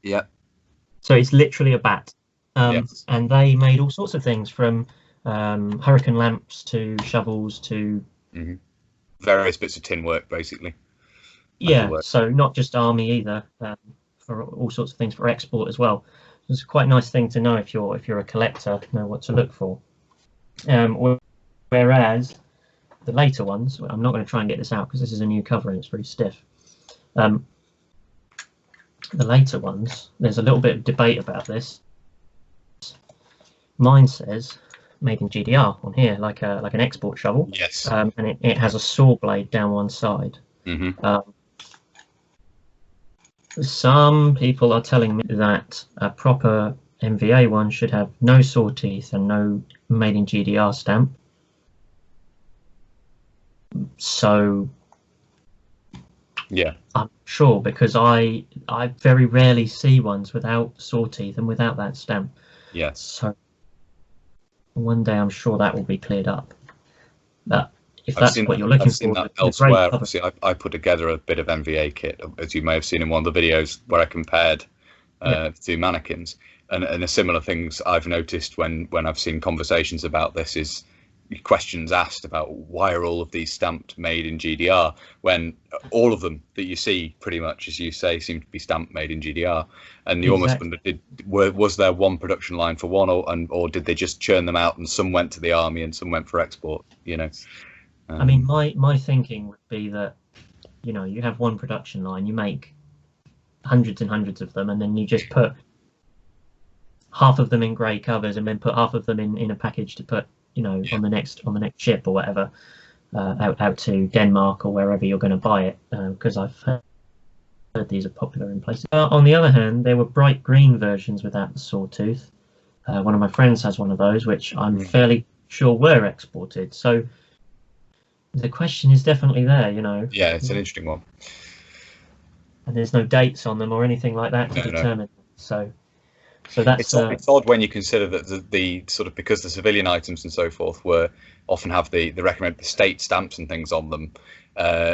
Yeah. So it's literally a bat, and they made all sorts of things from hurricane lamps to shovels to various bits of tin work, basically. So not just army either, for all sorts of things for export as well. It's a quite nice thing to know if you're a collector, know what to look for. Whereas the later ones, I'm not going to try and get this out because this is a new cover and it's very stiff. The later ones, there's a little bit of debate about this. Mine says made in GDR on here, like an export shovel. Yes. And it has a saw blade down one side. Some people are telling me that a proper NVA one should have no saw teeth and no made in GDR stamp. So I'm sure, because I very rarely see ones without saw teeth and without that stamp. Yes. So one day I'm sure that will be cleared up. But if that's what you're looking for, that elsewhere. Obviously, I put together a bit of NVA kit, as you may have seen in one of the videos where I compared two mannequins, and a similar things I've noticed when I've seen conversations about this is questions asked about why are all of these stamped made in GDR when all of them that you see pretty much, as you say, seem to be stamped made in GDR, and you almost wonder, was there one production line for one, or did they just churn them out and some went to the army and some went for export, I mean, my thinking would be that, you have one production line, you make hundreds and hundreds of them, and then you just put half of them in grey covers and then put half of them in a package to put on the next ship or whatever, out to Denmark or wherever you're going to buy it, because I've heard these are popular in places. On the other hand, there were bright green versions without the sawtooth. One of my friends has one of those, which I'm fairly sure were exported. So the question is definitely there, Yeah, it's an interesting one. And there's no dates on them or anything like that to determine. So that's it's odd when you consider that the sort of, because the civilian items and so forth often have the recommended state stamps and things on them,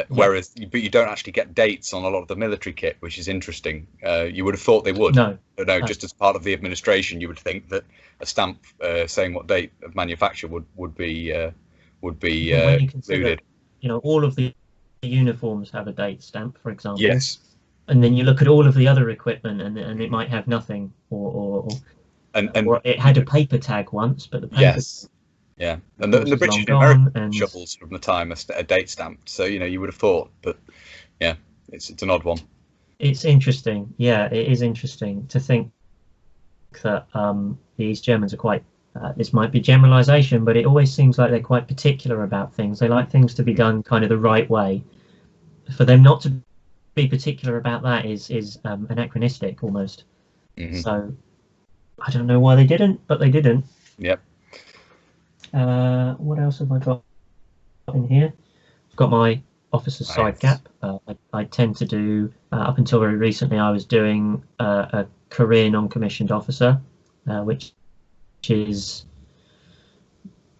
whereas but you don't actually get dates on a lot of the military kit, which is interesting. You would have thought they would. No, just as part of the administration, you would think that a stamp saying what date of manufacture would be included. All of the uniforms have a date stamp, for example. Yes. And then you look at all of the other equipment, and it might have nothing, or it had a paper tag once, but the paper and the British American shovels from the time are date stamped, so you would have thought, but it's an odd one. It's interesting, it is interesting to think that these Germans are quite. This might be generalisation, but it always seems like they're quite particular about things. They like things to be done kind of the right way. For them not to be particular about that is anachronistic almost. So I don't know why they didn't, but they didn't. Yep. What else have I got in here? I've got my officer's side gap. I tend to do, up until very recently, I was doing a career non-commissioned officer, which is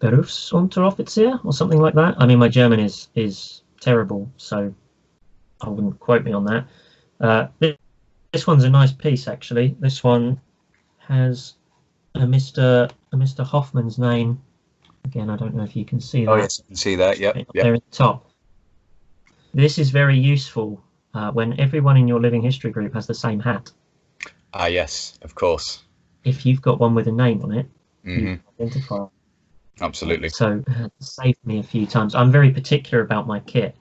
Berufsunteroffizier or something like that. I mean, my German is terrible, so I wouldn't quote me on that. This one's a nice piece, actually. This one has a Mr. Hoffman's name. Again, I don't know if you can see that. Oh yes, I can see that. Yep. There at the top. This is very useful when everyone in your living history group has the same hat. Ah, yes, of course. If you've got one with a name on it, you can identify. Absolutely. So it saved me a few times. I'm very particular about my kit.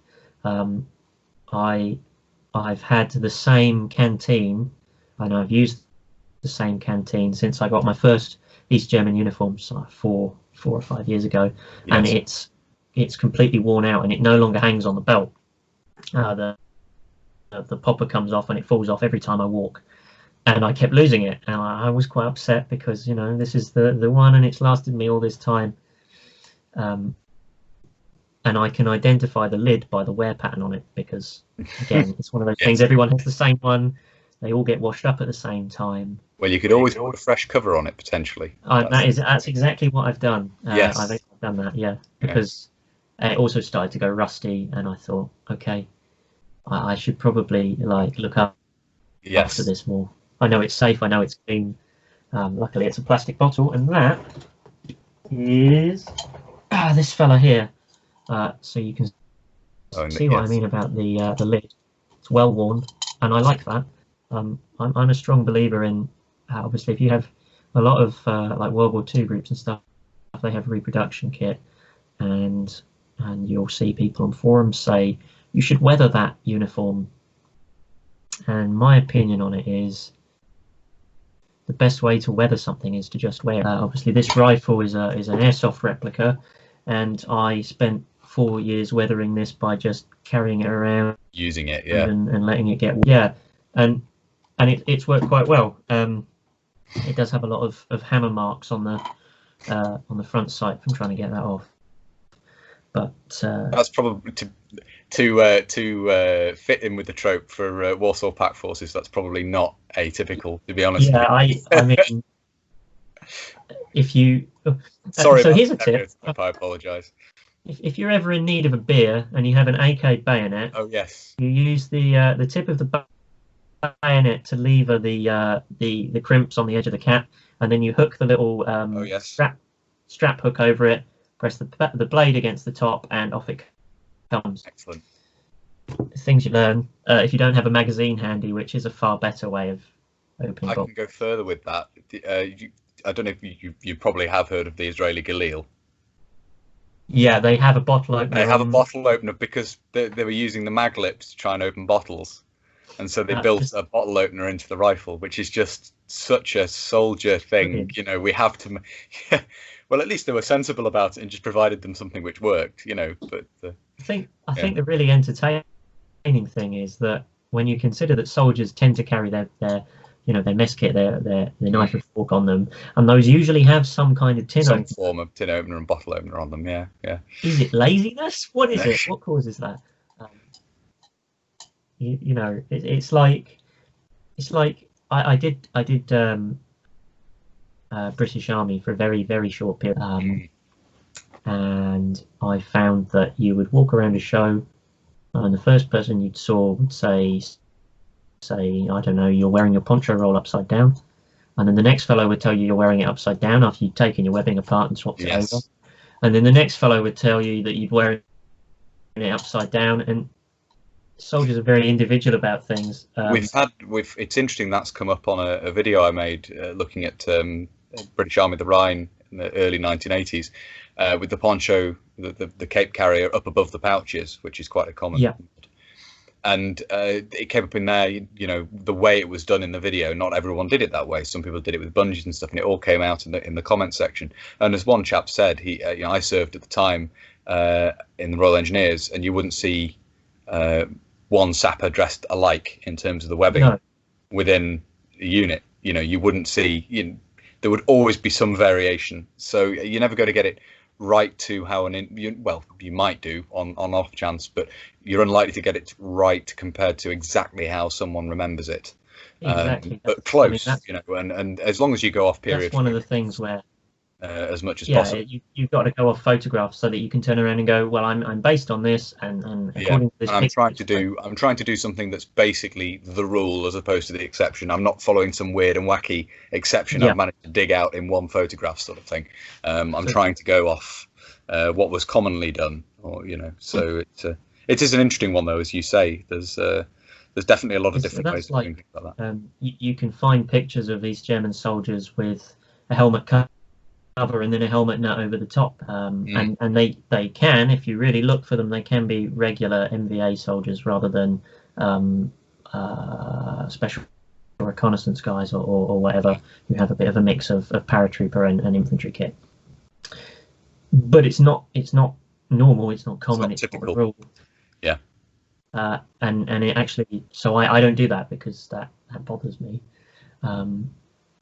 I've had the same canteen, and I've used the same canteen since I got my first East German uniforms, so 4 or 5 years ago, and it's completely worn out, and it no longer hangs on the belt. The popper comes off and it falls off every time I walk, and I kept losing it, and I was quite upset because, you know, this is the one and it's lasted me all this time. And I can identify the lid by the wear pattern on it because, again, it's one of those things, everyone has the same one, they all get washed up at the same time. Well, you could always put a fresh cover on it, potentially. That's exactly what I've done. Yes. I've done that, yeah, because it also started to go rusty, and I thought, okay, I should probably look up after this more. I know it's safe, I know it's clean. Luckily, it's a plastic bottle, and that is this fella here. So you can see what I mean about the lid. It's well worn, and I like that. I'm a strong believer in obviously if you have a lot of like World War II groups and stuff, they have reproduction kit, and you'll see people on forums say you should weather that uniform. And my opinion on it is the best way to weather something is to just wear it. Obviously, this rifle is an airsoft replica, and I spent 4 years weathering this by just carrying it around, using it, and letting it get and it's worked quite well. It does have a lot of hammer marks on the front sight from trying to get that off, but that's probably to fit in with the trope for Warsaw Pact Forces. That's probably not atypical, to be honest. Yeah, I mean, if you sorry, so here's a tip. I apologise. If you're ever in need of a beer and you have an AK bayonet, you use the tip of the bayonet to lever the crimps on the edge of the cap, and then you hook the little strap hook over it, press the blade against the top, and off it comes. Excellent. Things you learn if you don't have a magazine handy, which is a far better way of opening. I can go further with that. I don't know if you probably have heard of the Israeli Galil. Yeah, they have a bottle opener. They have a bottle opener because they were using the mag lips to try and open bottles, and so they built a bottle opener into the rifle, which is just such a soldier thing. Brilliant. You know, we have to. Well, at least they were sensible about it and just provided them something which worked. You know, but I think the really entertaining thing is that when you consider that soldiers tend to carry their mess kit, their knife and fork on them, and those usually have some kind of some form of tin opener and bottle opener on them. Yeah. Is it laziness? What is it? What causes that? It's like I did British Army for a very, very short period, and I found that you would walk around a show, and the first person you saw would say, I don't know, you're wearing your poncho roll upside down, and then the next fellow would tell you you're wearing it upside down after you'd taken your webbing apart and swapped it over, and then the next fellow would tell you that you'd wear it upside down. And soldiers are very individual about things. It's interesting that's come up on a video I made looking at British Army the Rhine in the early 1980s with the poncho, the cape carrier up above the pouches, which is quite a common. And it came up in there, you know, the way it was done in the video. Not everyone did it that way. Some people did it with bungees and stuff, and it all came out in the comment section. And as one chap said, I served at the time in the Royal Engineers, and you wouldn't see one sapper dressed alike in terms of the webbing within the unit. you know, you wouldn't see, there would always be some variation. So you're never going to get it right to how well, you might do on off chance, but you're unlikely to get it right compared to exactly how someone remembers it. Exactly. But close, you know, and as long as you go off period, that's one of the things where as much as possible. You've got to go off photographs so that you can turn around and go, well, I'm based on this, and according to this. I'm trying to do something that's basically the rule as opposed to the exception. I'm not following some weird and wacky exception I've managed to dig out in one photograph, sort of thing. I'm trying to go off what was commonly done, or you know. So it is an interesting one, though, as you say. There's definitely a lot of different ways of doing things like that. You can find pictures of these German soldiers with a helmet cover and then a helmet nut over the top, and they can, if you really look for them, they can be regular NVA soldiers rather than special reconnaissance guys or whatever, who have a bit of a mix of paratrooper and infantry kit. But it's not normal, it's not common, it's not typical. Not a rule. Yeah. And it actually, so I don't do that because that bothers me.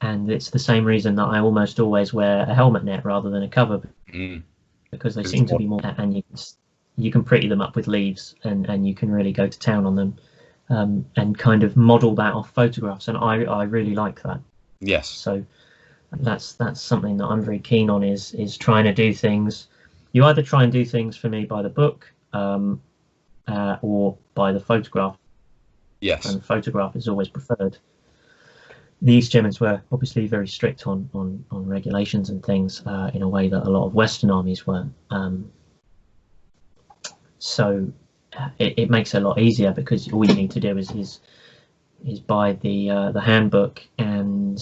And it's the same reason that I almost always wear a helmet net rather than a cover, because they seem to be more, and you can pretty them up with leaves, and you can really go to town on them, and kind of model that off photographs, and I really like that. Yes. So that's something that I'm very keen on, is trying to do things. You either try and do things for me by the book, or by the photograph. Yes. And photograph is always preferred. The East Germans were obviously very strict on regulations and things, in a way that a lot of Western armies weren't. So it makes it a lot easier, because all you need to do is buy the handbook and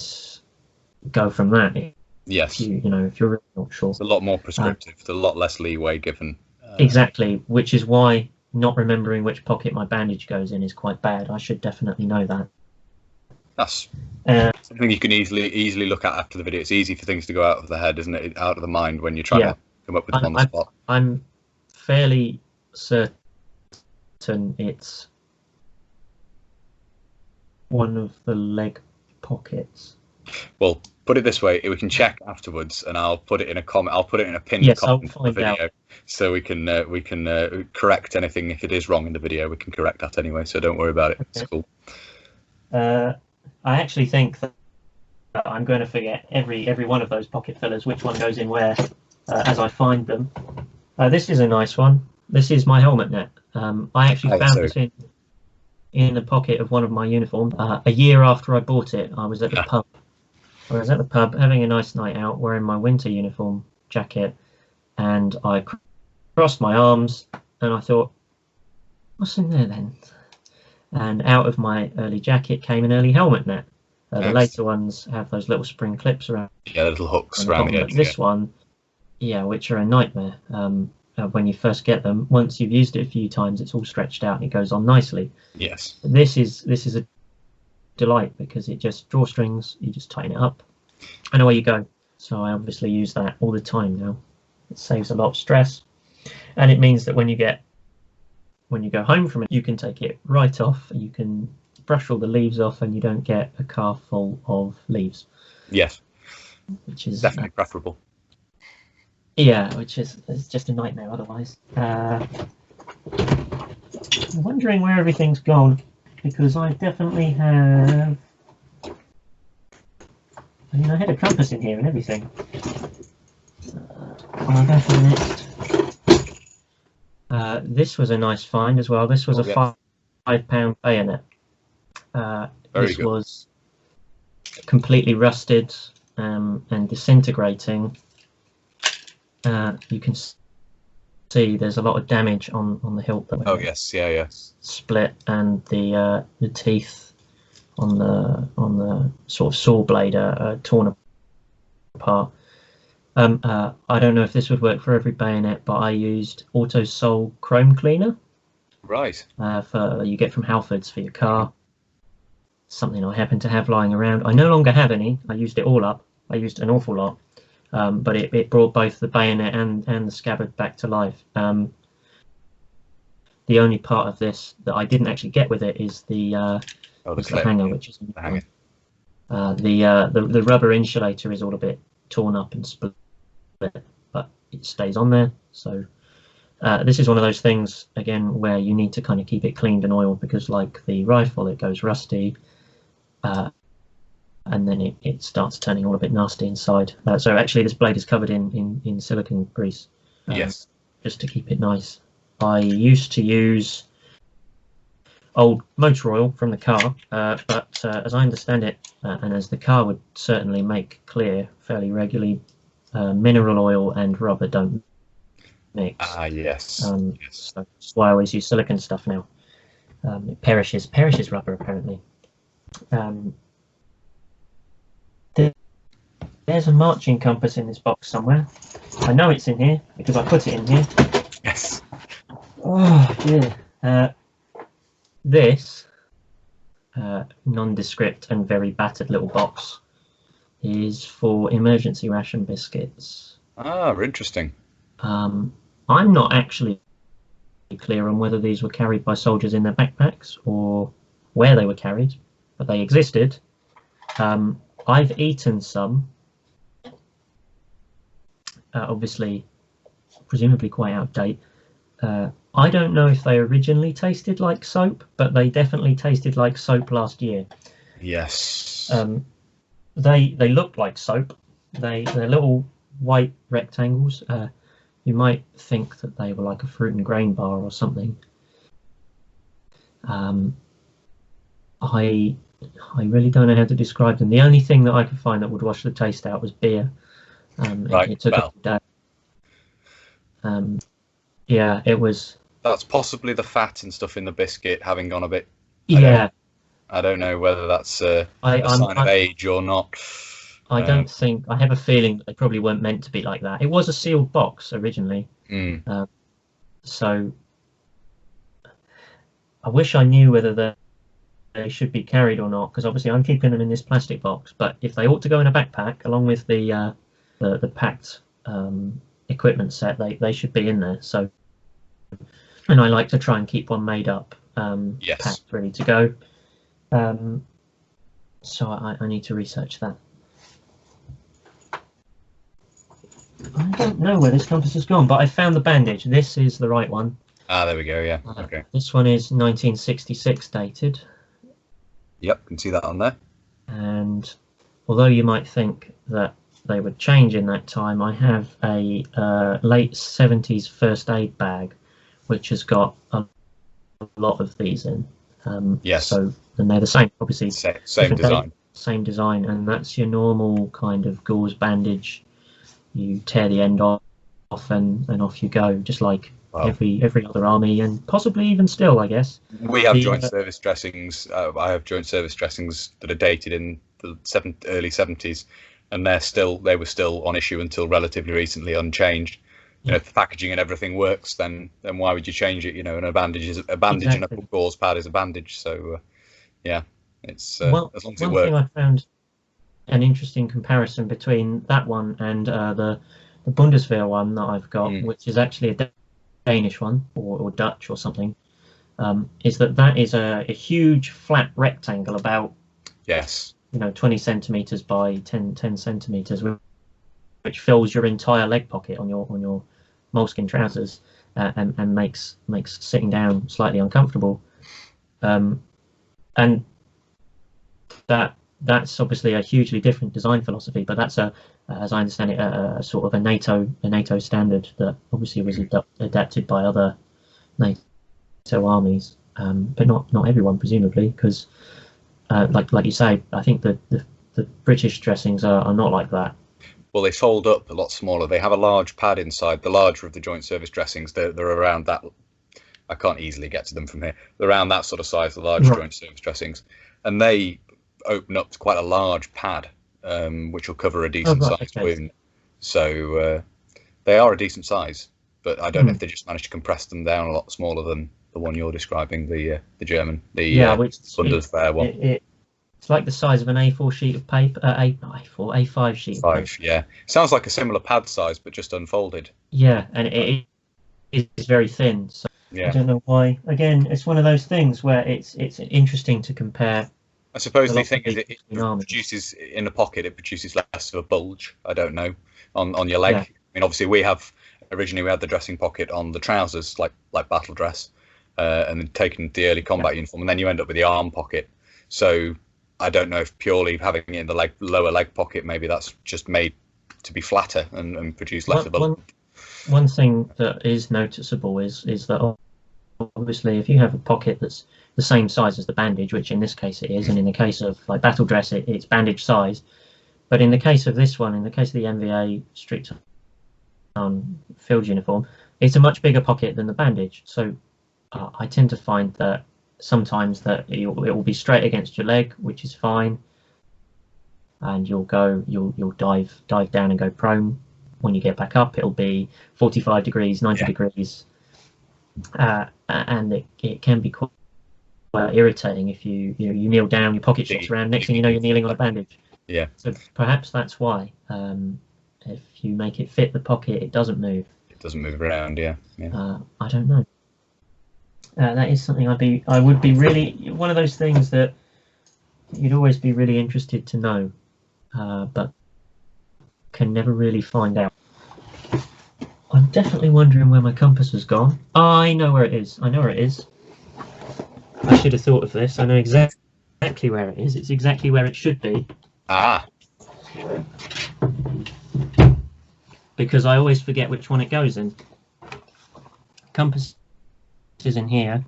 go from that. Yes. If you're really not sure. It's a lot more prescriptive. There's a lot less leeway given. Exactly, which is why not remembering which pocket my bandage goes in is quite bad. I should definitely know that. That's something you can easily look at after the video. It's easy for things to go out of the head, isn't it? Out of the mind when you're trying to come up with them on the spot. I'm fairly certain it's one of the leg pockets. Well, put it this way: we can check afterwards, and I'll put it in a comment. I'll put it in a pinned comment of the video, so we can correct anything if it is wrong in the video. We can correct that anyway, so don't worry about it. Okay. It's cool. I actually think that I'm going to forget every one of those pocket fillers, which one goes in where, as I find them. This is a nice one. This is my helmet net. I actually found this in the pocket of one of my uniforms. A year after I bought it, I was at the pub. I was at the pub having a nice night out, wearing my winter uniform jacket, and I crossed my arms, and I thought, what's in there then? And out of my early jacket came an early helmet net. The later ones have those little spring clips around. Yeah, little hooks around the edge. This one, which are a nightmare. When you first get them, once you've used it a few times, it's all stretched out and it goes on nicely. Yes. This is a delight, because it just drawstrings. You just tighten it up, and away you go. So I obviously use that all the time now. It saves a lot of stress, and it means that when you go home from it, you can take it right off. You can brush all the leaves off, and you don't get a car full of leaves. Yes, which is definitely preferable. Yeah, it's just a nightmare otherwise. I'm wondering where everything's gone, because I definitely have. I mean, I had a compass in here and everything. I'll go for the next. This was a nice find as well. This was a £5 bayonet. This good. Was completely rusted and disintegrating. You can see there's a lot of damage on the hilt. Split, and the teeth on the sort of saw blade are torn apart. I don't know if this would work for every bayonet, but I used Auto Sol chrome cleaner. Right. For you get from Halfords for your car. Something I happen to have lying around. I no longer have any. I used it all up. I used an awful lot. But it brought both the bayonet and the scabbard back to life. The only part of this that I didn't actually get with it is the hanger, which is the hanger. The rubber insulator is all a bit torn up and split, but it stays on there. So this is one of those things, again, where you need to kind of keep it cleaned and oiled, because like the rifle, it goes rusty, and then it starts turning all a bit nasty inside. So actually this blade is covered in silicone grease, Yes. just to keep it nice. I used to use old motor oil from the car, but as I understand it, and as the car would certainly make clear fairly regularly, mineral oil and rubber don't mix. Yes. Yes. So that's why I always use silicone stuff now. It perishes rubber, apparently. There's a marching compass in this box somewhere. I know it's in here because I put it in here. Yes. Oh dear. This nondescript and very battered little box is for emergency ration biscuits. Ah, interesting. I'm not actually clear on whether these were carried by soldiers in their backpacks or where they were carried, but they existed. I've eaten some, obviously, presumably quite out of date. I don't know if they originally tasted like soap, but they definitely tasted like soap last year. Yes. They looked like soap. They're little white rectangles. You might think that they were like a fruit and grain bar or something. I really don't know how to describe them. The only thing that I could find that would wash the taste out was beer. Right. It took a day. Yeah, it was. That's possibly the fat and stuff in the biscuit having gone a bit. I don't know whether that's a sign of age or not. I don't think. I have a feeling that they probably weren't meant to be like that. It was a sealed box originally, so I wish I knew whether they should be carried or not, because obviously I'm keeping them in this plastic box. But if they ought to go in a backpack along with the packed equipment set, they should be in there. So, and I like to try and keep one made up, packed, ready to go. So I need to research that. I don't know where this compass has gone, but I found the bandage. This is the right one. Ah, there we go. Yeah. Okay. This one is 1966 dated. Yep, can see that on there. And although you might think that they would change in that time, I have a late 70s first aid bag, which has got a lot of these in. Yes. So then they're the same, obviously. Same design. Same design, and that's your normal kind of gauze bandage. You tear the end off, and off you go, just like every other army, and possibly even still, I guess. We have joint service dressings. I have joint service dressings that are dated in the early 70s, and they were still on issue until relatively recently, unchanged. You know, if the packaging and everything works, then why would you change it? You know, and a bandage exactly. And a gauze pad is a bandage. So yeah, it's as long as it works. One thing I found an interesting comparison between that one and the Bundeswehr one that I've got, which is actually a Danish one or Dutch or something, is that is a huge flat rectangle about 20 centimeters by 10 centimeters, which fills your entire leg pocket on your moleskin trousers, and makes sitting down slightly uncomfortable, and that's obviously a hugely different design philosophy, but that's as I understand it, a sort of a NATO standard that obviously was adapted by other NATO armies, but not everyone, presumably, because like you say, I think the British dressings are not like that. Well, they fold up a lot smaller. They have a large pad inside. The larger of the joint service dressings, they're around that. I can't easily get to them from here. They're around that sort of size, the large joint service dressings, and they open up to quite a large pad, which will cover a decent sized wound. So they are a decent size, but I don't know if they just managed to compress them down a lot smaller than the one you're describing, the German, Bundeswehr one. It's like the size of an A4 sheet of paper, A5 sheet of paper. Yeah. Sounds like a similar pad size, but just unfolded. Yeah, and it is very thin. So I don't know why. Again, it's one of those things where it's interesting to compare I suppose a the lot thing of is people it in armies. produces in the pocket. It produces less of a bulge. I don't know on your leg. Yeah. I mean, obviously we had the dressing pocket on the trousers, like battle dress, and then taken the early combat uniform, and then you end up with the arm pocket. So I don't know if purely having it in the lower leg pocket, maybe that's just made to be flatter and produce less of a. One thing that is noticeable is that obviously if you have a pocket that's the same size as the bandage, which in this case it is, and in the case of like battle dress it's bandage size, but in the case of this one, in the case of the NVA strict field uniform, it's a much bigger pocket than the bandage. So I tend to find that sometimes that it will be straight against your leg, which is fine, and you'll dive down and go prone. When you get back up, it'll be 45 degrees, 90 degrees, and it can be quite irritating if you kneel down, your pocket shifts around, next thing you know you're kneeling on a bandage. Yeah. So perhaps that's why. If you make it fit the pocket, it doesn't move. It doesn't move around. Yeah. I don't know. That is something I would be really, one of those things that you'd always be really interested to know, but can never really find out. I'm definitely wondering where my compass has gone. I know where it is. I know where it is. I should have thought of this. I know exactly where it is. It's exactly where it should be. Ah. Because I always forget which one it goes in. Compass is in here,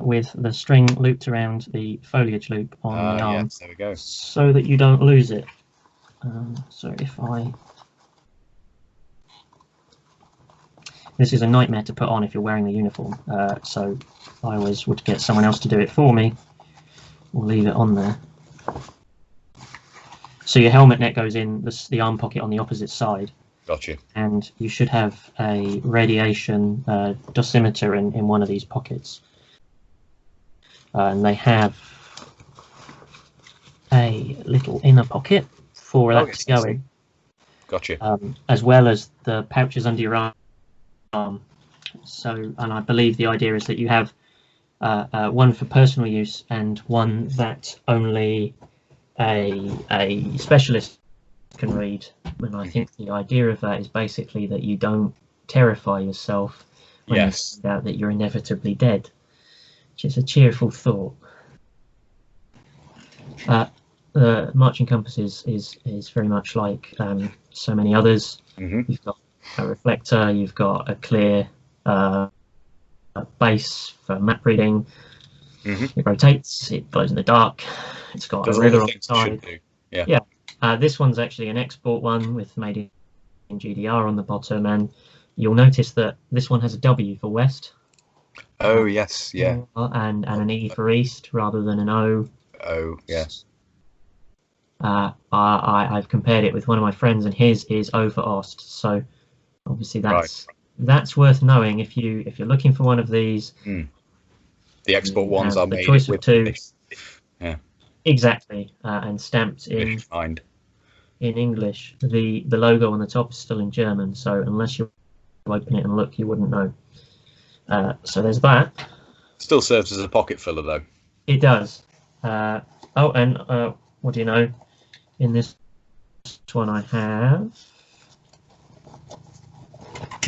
with the string looped around the foliage loop on the arm. Yes, there we go. So that you don't lose it. So if this is a nightmare to put on if you're wearing the uniform, so I always would get someone else to do it for me, or leave it on there. So your helmet net goes in the arm pocket on the opposite side. Gotcha. And you should have a radiation dosimeter in one of these pockets. And they have a little inner pocket for that to go in. Gotcha. As well as the pouches under your arm. So, and I believe the idea is that you have one for personal use and one that only a specialist can read. And I think the idea of that is basically that you don't terrify yourself when you find out that you're inevitably dead, which is a cheerful thought. The marching compass is very much like so many others. You've got a reflector, you've got a clear base for map reading. It rotates, it glows in the dark, it's got a ruler on the side. This one's actually an export one with made in GDR on the bottom, and you'll notice that this one has a W for west. Oh yes, yeah. And an E for east rather than an O. Oh yes. I've compared it with one of my friends, and his is O for Ost. So obviously that's worth knowing if you're looking for one of these. The export ones are the made choice with of two. Yeah. Exactly, and stamped in English. The logo on the top is still in German, so unless you open it and look, you wouldn't know. So there's that. Still serves as a pocket filler, though. It does. Oh, and what do you know? In this one, I have.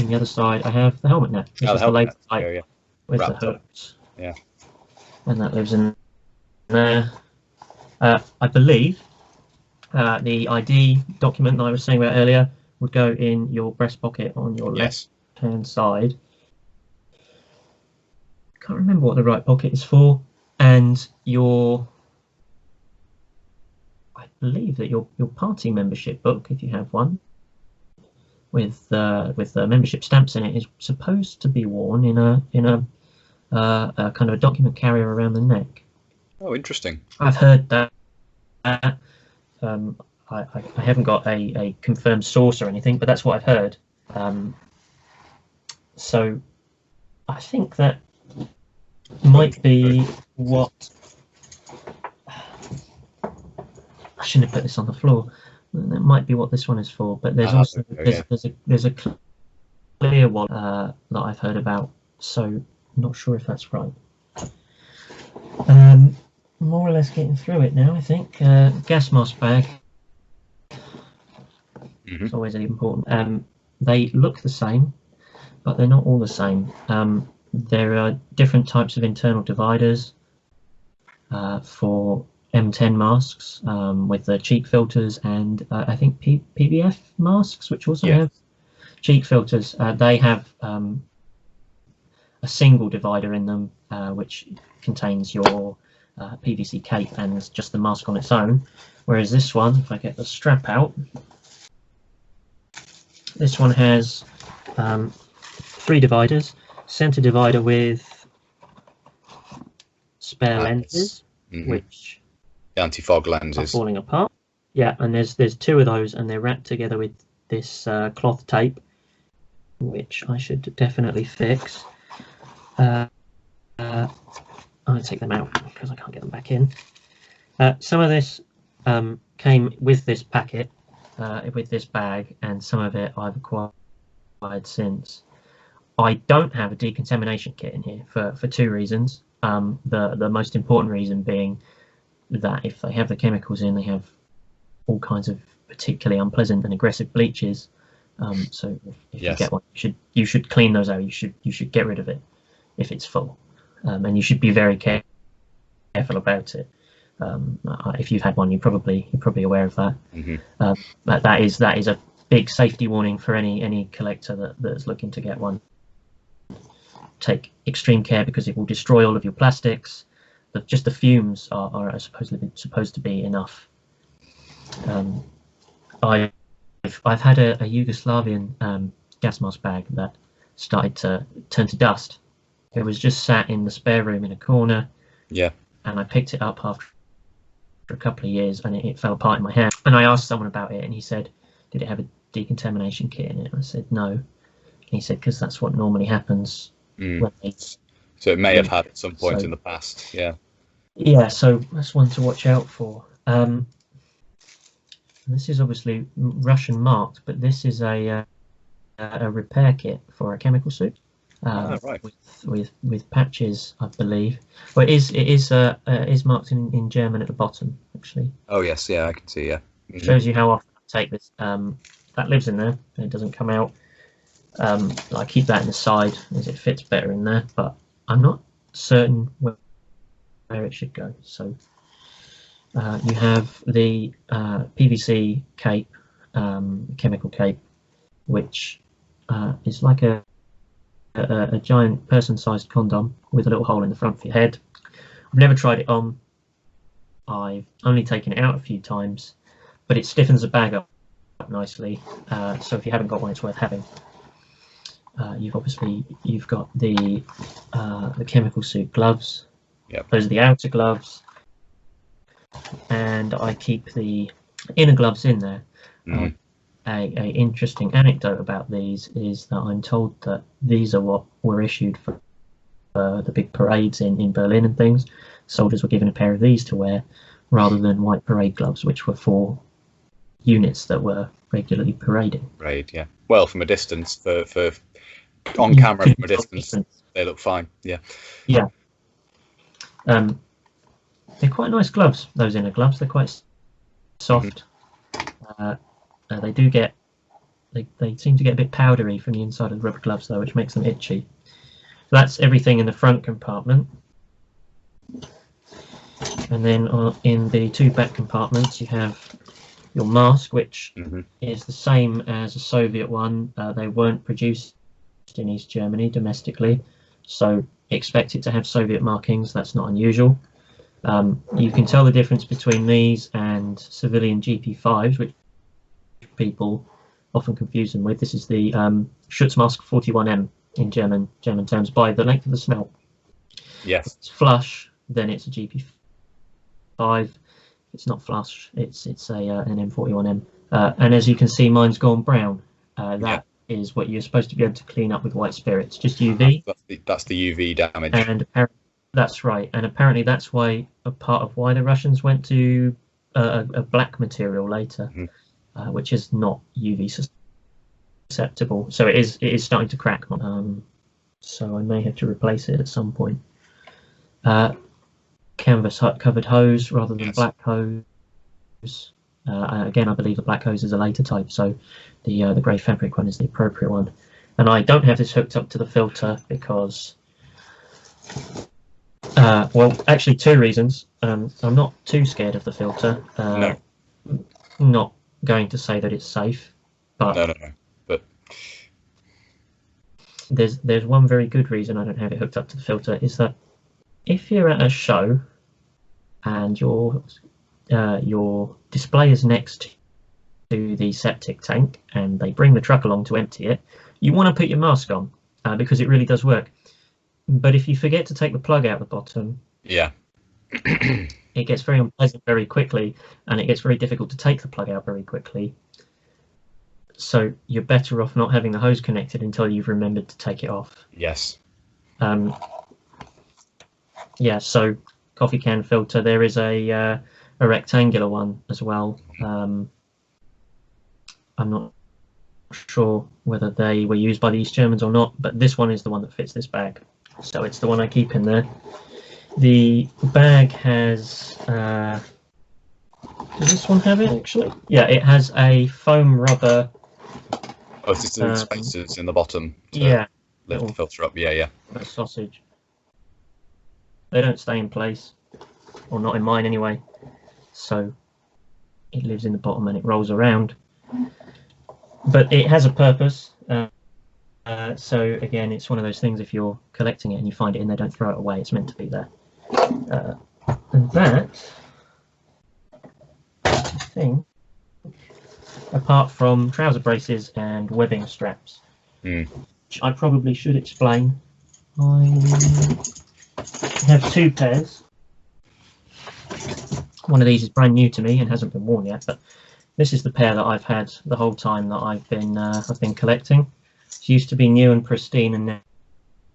On the other side, I have the helmet net, which is the later type with the hooks. Yeah. And that lives in there. I believe the ID document that I was saying about earlier would go in your breast pocket on your left-hand side. Can't remember what the right pocket is for, and I believe that your party membership book, if you have one, with the membership stamps in it, is supposed to be worn in a kind of a document carrier around the neck. Oh, interesting. I've heard that. I haven't got a confirmed source or anything, but that's what I've heard. So I think that might be what. I shouldn't have put this on the floor. That might be what this one is for. But there's also there's a clear one that I've heard about. So I'm not sure if that's right. more or less getting through it now, I think. Gas mask bag. It's always important. They look the same, but they're not all the same. There are different types of internal dividers for M10 masks with the cheek filters, and I think PBF masks, which also have cheek filters. They have a single divider in them, which contains your PVC cape and just the mask on its own. Whereas this one, if I get the strap out, this one has 3 dividers, center divider with spare lenses, which the anti-fog are lenses falling apart. Yeah, and there's 2 of those, and they're wrapped together with this cloth tape, which I should definitely fix. I'll take them out because I can't get them back in. Some of this came with this packet, with this bag, and some of it I've acquired since. I don't have a decontamination kit in here for 2 reasons. The most important reason being that if they have the chemicals in, they have all kinds of particularly unpleasant and aggressive bleaches. So if you get one, you should clean those out. You should get rid of it if it's full, and you should be very careful about it. If you've had one, you're probably aware of that. But that is a big safety warning for any collector that's looking to get one. Take extreme care because it will destroy all of your plastics. Just the fumes are supposed to be enough. I've had a Yugoslavian gas mask bag that started to turn to dust. It was just sat in the spare room in a corner. Yeah. And I picked it up after a couple of years, and it fell apart in my hand. And I asked someone about it, and he said, "Did it have a decontamination kit in it?" I said, "No." And he said, "Because that's what normally happens." So it may have had at some point in the past. Yeah, so that's one to watch out for. This is obviously Russian marked, but this is a repair kit for a chemical suit. Right. With patches, I believe. Well, it is marked in German at the bottom, actually. Oh yes, yeah, I can see. Yeah, shows you how often I take this. That lives in there. It doesn't come out. I keep that in the side as it fits better in there, but I'm not certain where it should go. So you have the PVC cape, chemical cape, which is like a giant person-sized condom with a little hole in the front for your head. I've never tried it on. I've only taken it out a few times, but it stiffens the bag up nicely. So if you haven't got one, it's worth having. You've got the chemical suit gloves. Yep. Those are the outer gloves, and I keep the inner gloves in there. A interesting anecdote about these is that I'm told that these are what were issued for the big parades in Berlin and things. Soldiers were given a pair of these to wear rather than white parade gloves, which were for units that were regularly parading. Right, yeah. Well, from a distance, for on camera from a distance, they look fine. Yeah. Yeah. They're quite nice gloves, those inner gloves. They're quite soft. They do get, they seem to get a bit powdery from the inside of the rubber gloves though, which makes them itchy. So that's everything in the front compartment. And then in the 2 back compartments, you have your mask, which is the same as a Soviet one. They weren't produced in East Germany domestically, so expect it to have Soviet markings. That's not unusual. You can tell the difference between these and civilian GP5s, which people often confuse them with. This is the Schutzmaske 41M in German terms, by the length of the smell. Yes. If it's flush, then it's a GP5. If it's not flush, it's an M41M. And as you can see, mine's gone brown. That is what you're supposed to be able to clean up with white spirits, just UV. That's the UV damage. And that's right. And apparently that's why a part of why the Russians went to a black material later, which is not UV susceptible. So it is starting to crack. So I may have to replace it at some point. canvas covered hose rather than Yes. black hose. Again, I believe the black hose is a later type, so the grey fabric one is the appropriate one. And I don't have this hooked up to the filter because, well, actually 2 reasons. I'm not too scared of the filter. No. Not going to say that it's safe, but No. But there's one very good reason I don't have it hooked up to the filter, is that if you're at a show and your display is next to the septic tank and they bring the truck along to empty it, you want to put your mask on because it really does work. But if you forget to take the plug out the bottom, yeah, it gets very unpleasant very quickly, and it gets very difficult to take the plug out very quickly. So you're better off not having the hose connected until you've remembered to take it off. yes. Yeah, so coffee can filter. There is a rectangular one as well. I'm not sure whether they were used by the East Germans or not, but this one is the one that fits this bag. So it's the one I keep in there. The bag has, does this one have it actually? Yeah, it has a foam rubber. Oh, it's just the spaces in the bottom to Yeah, lift the filter up. Yeah. a sausage. They don't stay in place, or not in mine anyway. So it lives in the bottom and it rolls around. But it has a purpose. So again, it's one of those things, if you're collecting it and you find it in there, don't throw it away. It's meant to be there. And that, I think, apart from trouser braces and webbing straps, which I probably should explain. I have 2 pairs. One of these is brand new to me and hasn't been worn yet, but this is the pair that I've had the whole time that I've been collecting. It used to be new and pristine, and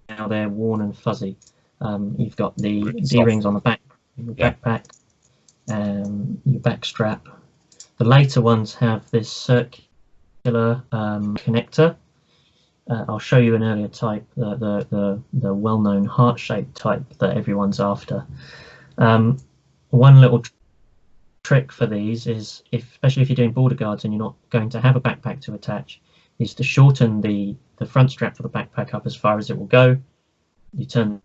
now they're worn and fuzzy. You've got the D-rings on the back, your backpack, your back strap. The later ones have this circular connector. I'll show you an earlier type, the well-known heart-shaped type that everyone's after. One little trick for these is, especially if you're doing border guards and you're not going to have a backpack to attach, is to shorten the front strap for the backpack up as far as it will go. You turn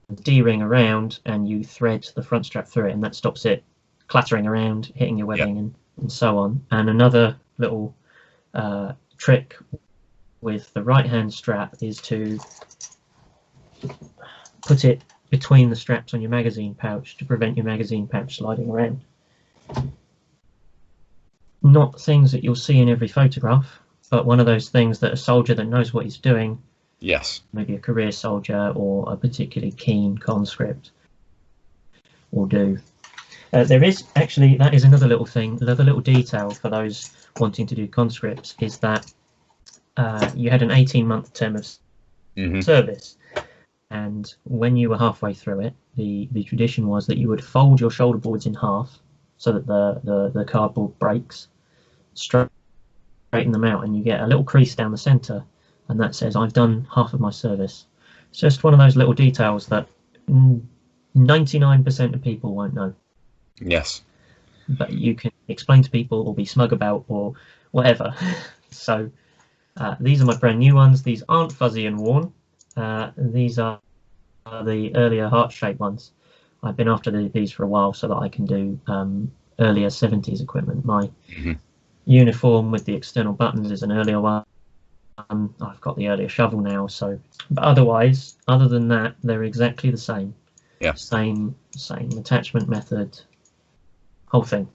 the D-ring around and you thread the front strap through it, and that stops it clattering around, hitting your webbing and so on. And another little trick with the right hand strap is to put it between the straps on your magazine pouch to prevent your magazine pouch sliding around. Not things that you'll see in every photograph, but one of those things that a soldier that knows what he's doing, Yes. maybe a career soldier or a particularly keen conscript, will do. There is actually, that is another little thing, another little detail for those wanting to do conscripts, is that you had an 18-month term of service, and when you were halfway through it, the tradition was that you would fold your shoulder boards in half so that the cardboard breaks, straighten them out, and you get a little crease down the centre, and that says, I've done half of my service. It's just one of those little details that 99% of people won't know. Yes. But you can explain to people or be smug about or whatever. So these are my brand new ones. These aren't fuzzy and worn. These are the earlier heart-shaped ones. I've been after these for a while so that I can do earlier 70s equipment. My uniform with the external buttons is an earlier one. I've got the earlier shovel now. So, but otherwise, other than that, they're exactly the same. Yeah. Same attachment method. Whole thing.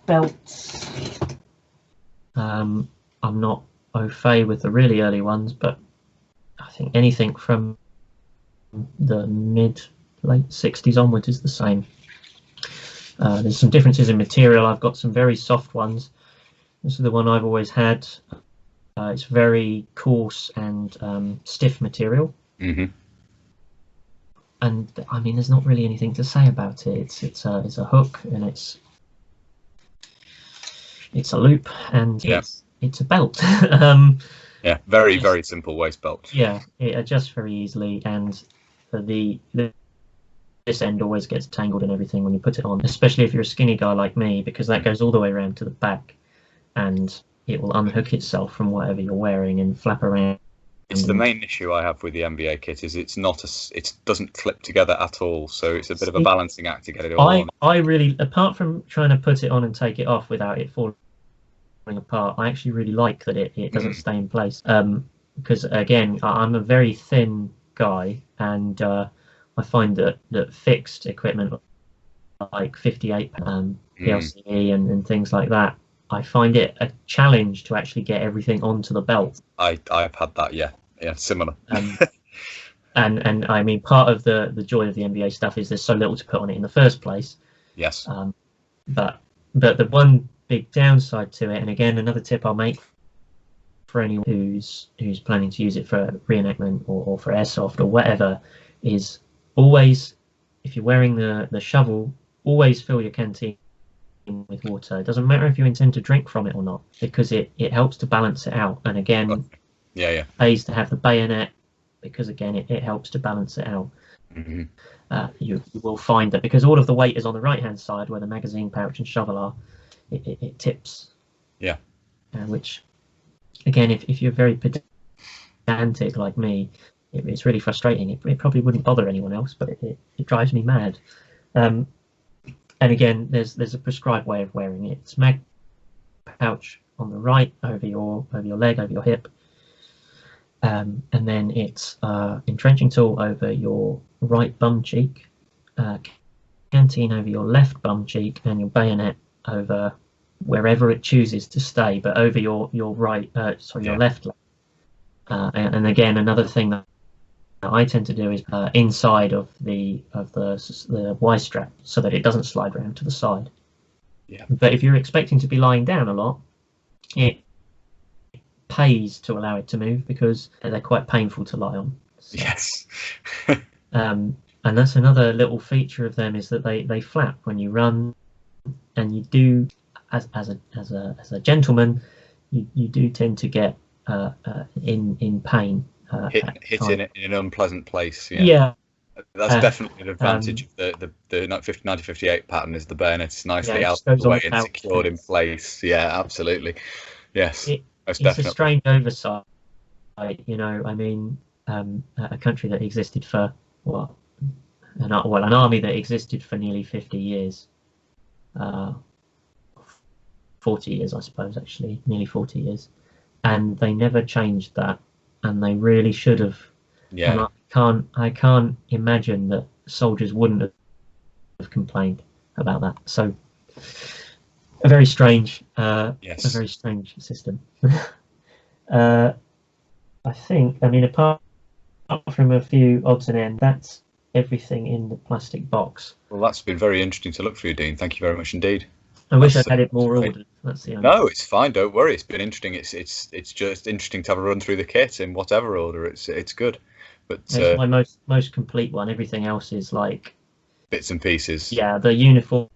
Belts. I'm not au fait with the really early ones, but I think anything from the late 60s onwards is the same. There's some differences in material. I've got some very soft ones. This is the one I've always had. It's very coarse and stiff material. And I mean, there's not really anything to say about it. It's a hook, and it's a loop, and it's a belt. Yeah, very simple waist belt. Yeah, it adjusts very easily, and this end always gets tangled in everything when you put it on, especially if you're a skinny guy like me, because that goes all the way around to the back, and it will unhook itself from whatever you're wearing and flap around. It's the main issue I have with the NVA kit is it doesn't clip together at all, so it's a bit of a balancing act to get it all on. I really, apart from trying to put it on and take it off without it falling apart, I actually really like that it doesn't stay in place. Because again, I'm a very thin guy, and I find that fixed equipment like 58 PLCE and things like that, I find it a challenge to actually get everything onto the belt. I've had that, yeah, similar. And I mean, part of the joy of the NBA stuff is there's so little to put on it in the first place. Yes. But the one big downside to it, and again, another tip I'll make for anyone who's planning to use it for reenactment or for airsoft or whatever, is always, if you're wearing the shovel, always fill your canteen with water. It doesn't matter if you intend to drink from it or not, because it helps to balance it out. And again, pays to have the bayonet, because again it helps to balance it out. You will find that because all of the weight is on the right hand side where the magazine pouch and shovel are, it tips. Which again, if you're very pedantic like me, it's really frustrating. It probably wouldn't bother anyone else, but it drives me mad. And again, there's a prescribed way of wearing it. It's mag pouch on the right, over your leg, over your hip, and then it's entrenching tool over your right bum cheek, canteen over your left bum cheek, and your bayonet over wherever it chooses to stay, but over your right, your left leg. And again, another thing that I tend to do is inside of the Y strap, so that it doesn't slide around to the side. But if you're expecting to be lying down a lot, it pays to allow it to move, because they're quite painful to lie on. So, yes. And that's another little feature of them, is that they flap when you run, and you do, as a gentleman, you do tend to get in pain. Hit in an unpleasant place. That's definitely an advantage of the 1958 pattern, is the bayonet is nicely out of the way and secured in place. Absolutely. Yes, it's a strange oversight, you know. I mean, a country that existed for an army that existed for nearly 50 years, 40 years, I suppose, actually, nearly 40 years, and they never changed that. And they really should have. And I can't imagine that soldiers wouldn't have complained about that. So a very strange, a very strange system. I think. I mean, apart from a few odds and ends, that's everything in the plastic box. Well, that's been very interesting to look through, Dean. Thank you very much indeed. I wish I'd had it more ordered. That's the only No, it's fine. Don't worry. It's been interesting. It's just interesting to have a run through the kit in whatever order. It's good. But it's my most complete one. Everything else is like bits and pieces. Yeah, the uniform,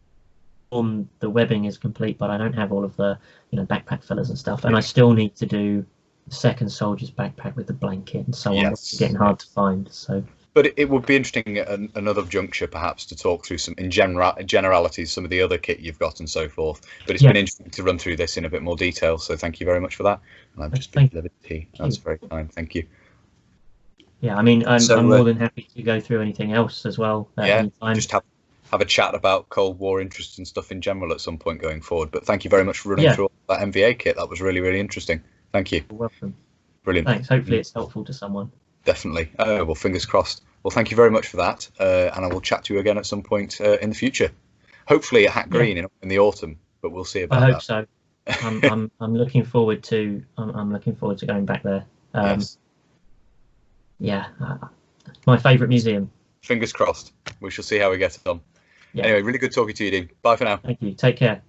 the webbing is complete, but I don't have all of the backpack fillers and stuff. And I still need to do the second soldier's backpack with the blanket and so on. It's getting hard to find. So. But it would be interesting at another juncture, perhaps, to talk through some generalities, some of the other kit you've got and so forth. But it's been interesting to run through this in a bit more detail. So thank you very much for that. And I've just been delivered tea. That's very kind. Thank you. Yeah, I mean, I'm more than happy to go through anything else as well. Just have a chat about Cold War interests and stuff in general at some point going forward. But thank you very much for running through all that NVA kit. That was really, really interesting. Thank you. You're welcome. Brilliant. Thanks. Hopefully it's helpful to someone. Definitely. Well, fingers crossed. Well, thank you very much for that, and I will chat to you again at some point in the future. Hopefully at Hat Green in the autumn, but we'll see about that. I hope so. I'm looking forward to going back there. My favourite museum. Fingers crossed. We shall see how we get on. Anyway, really good talking to you, Dean. Bye for now. Thank you. Take care.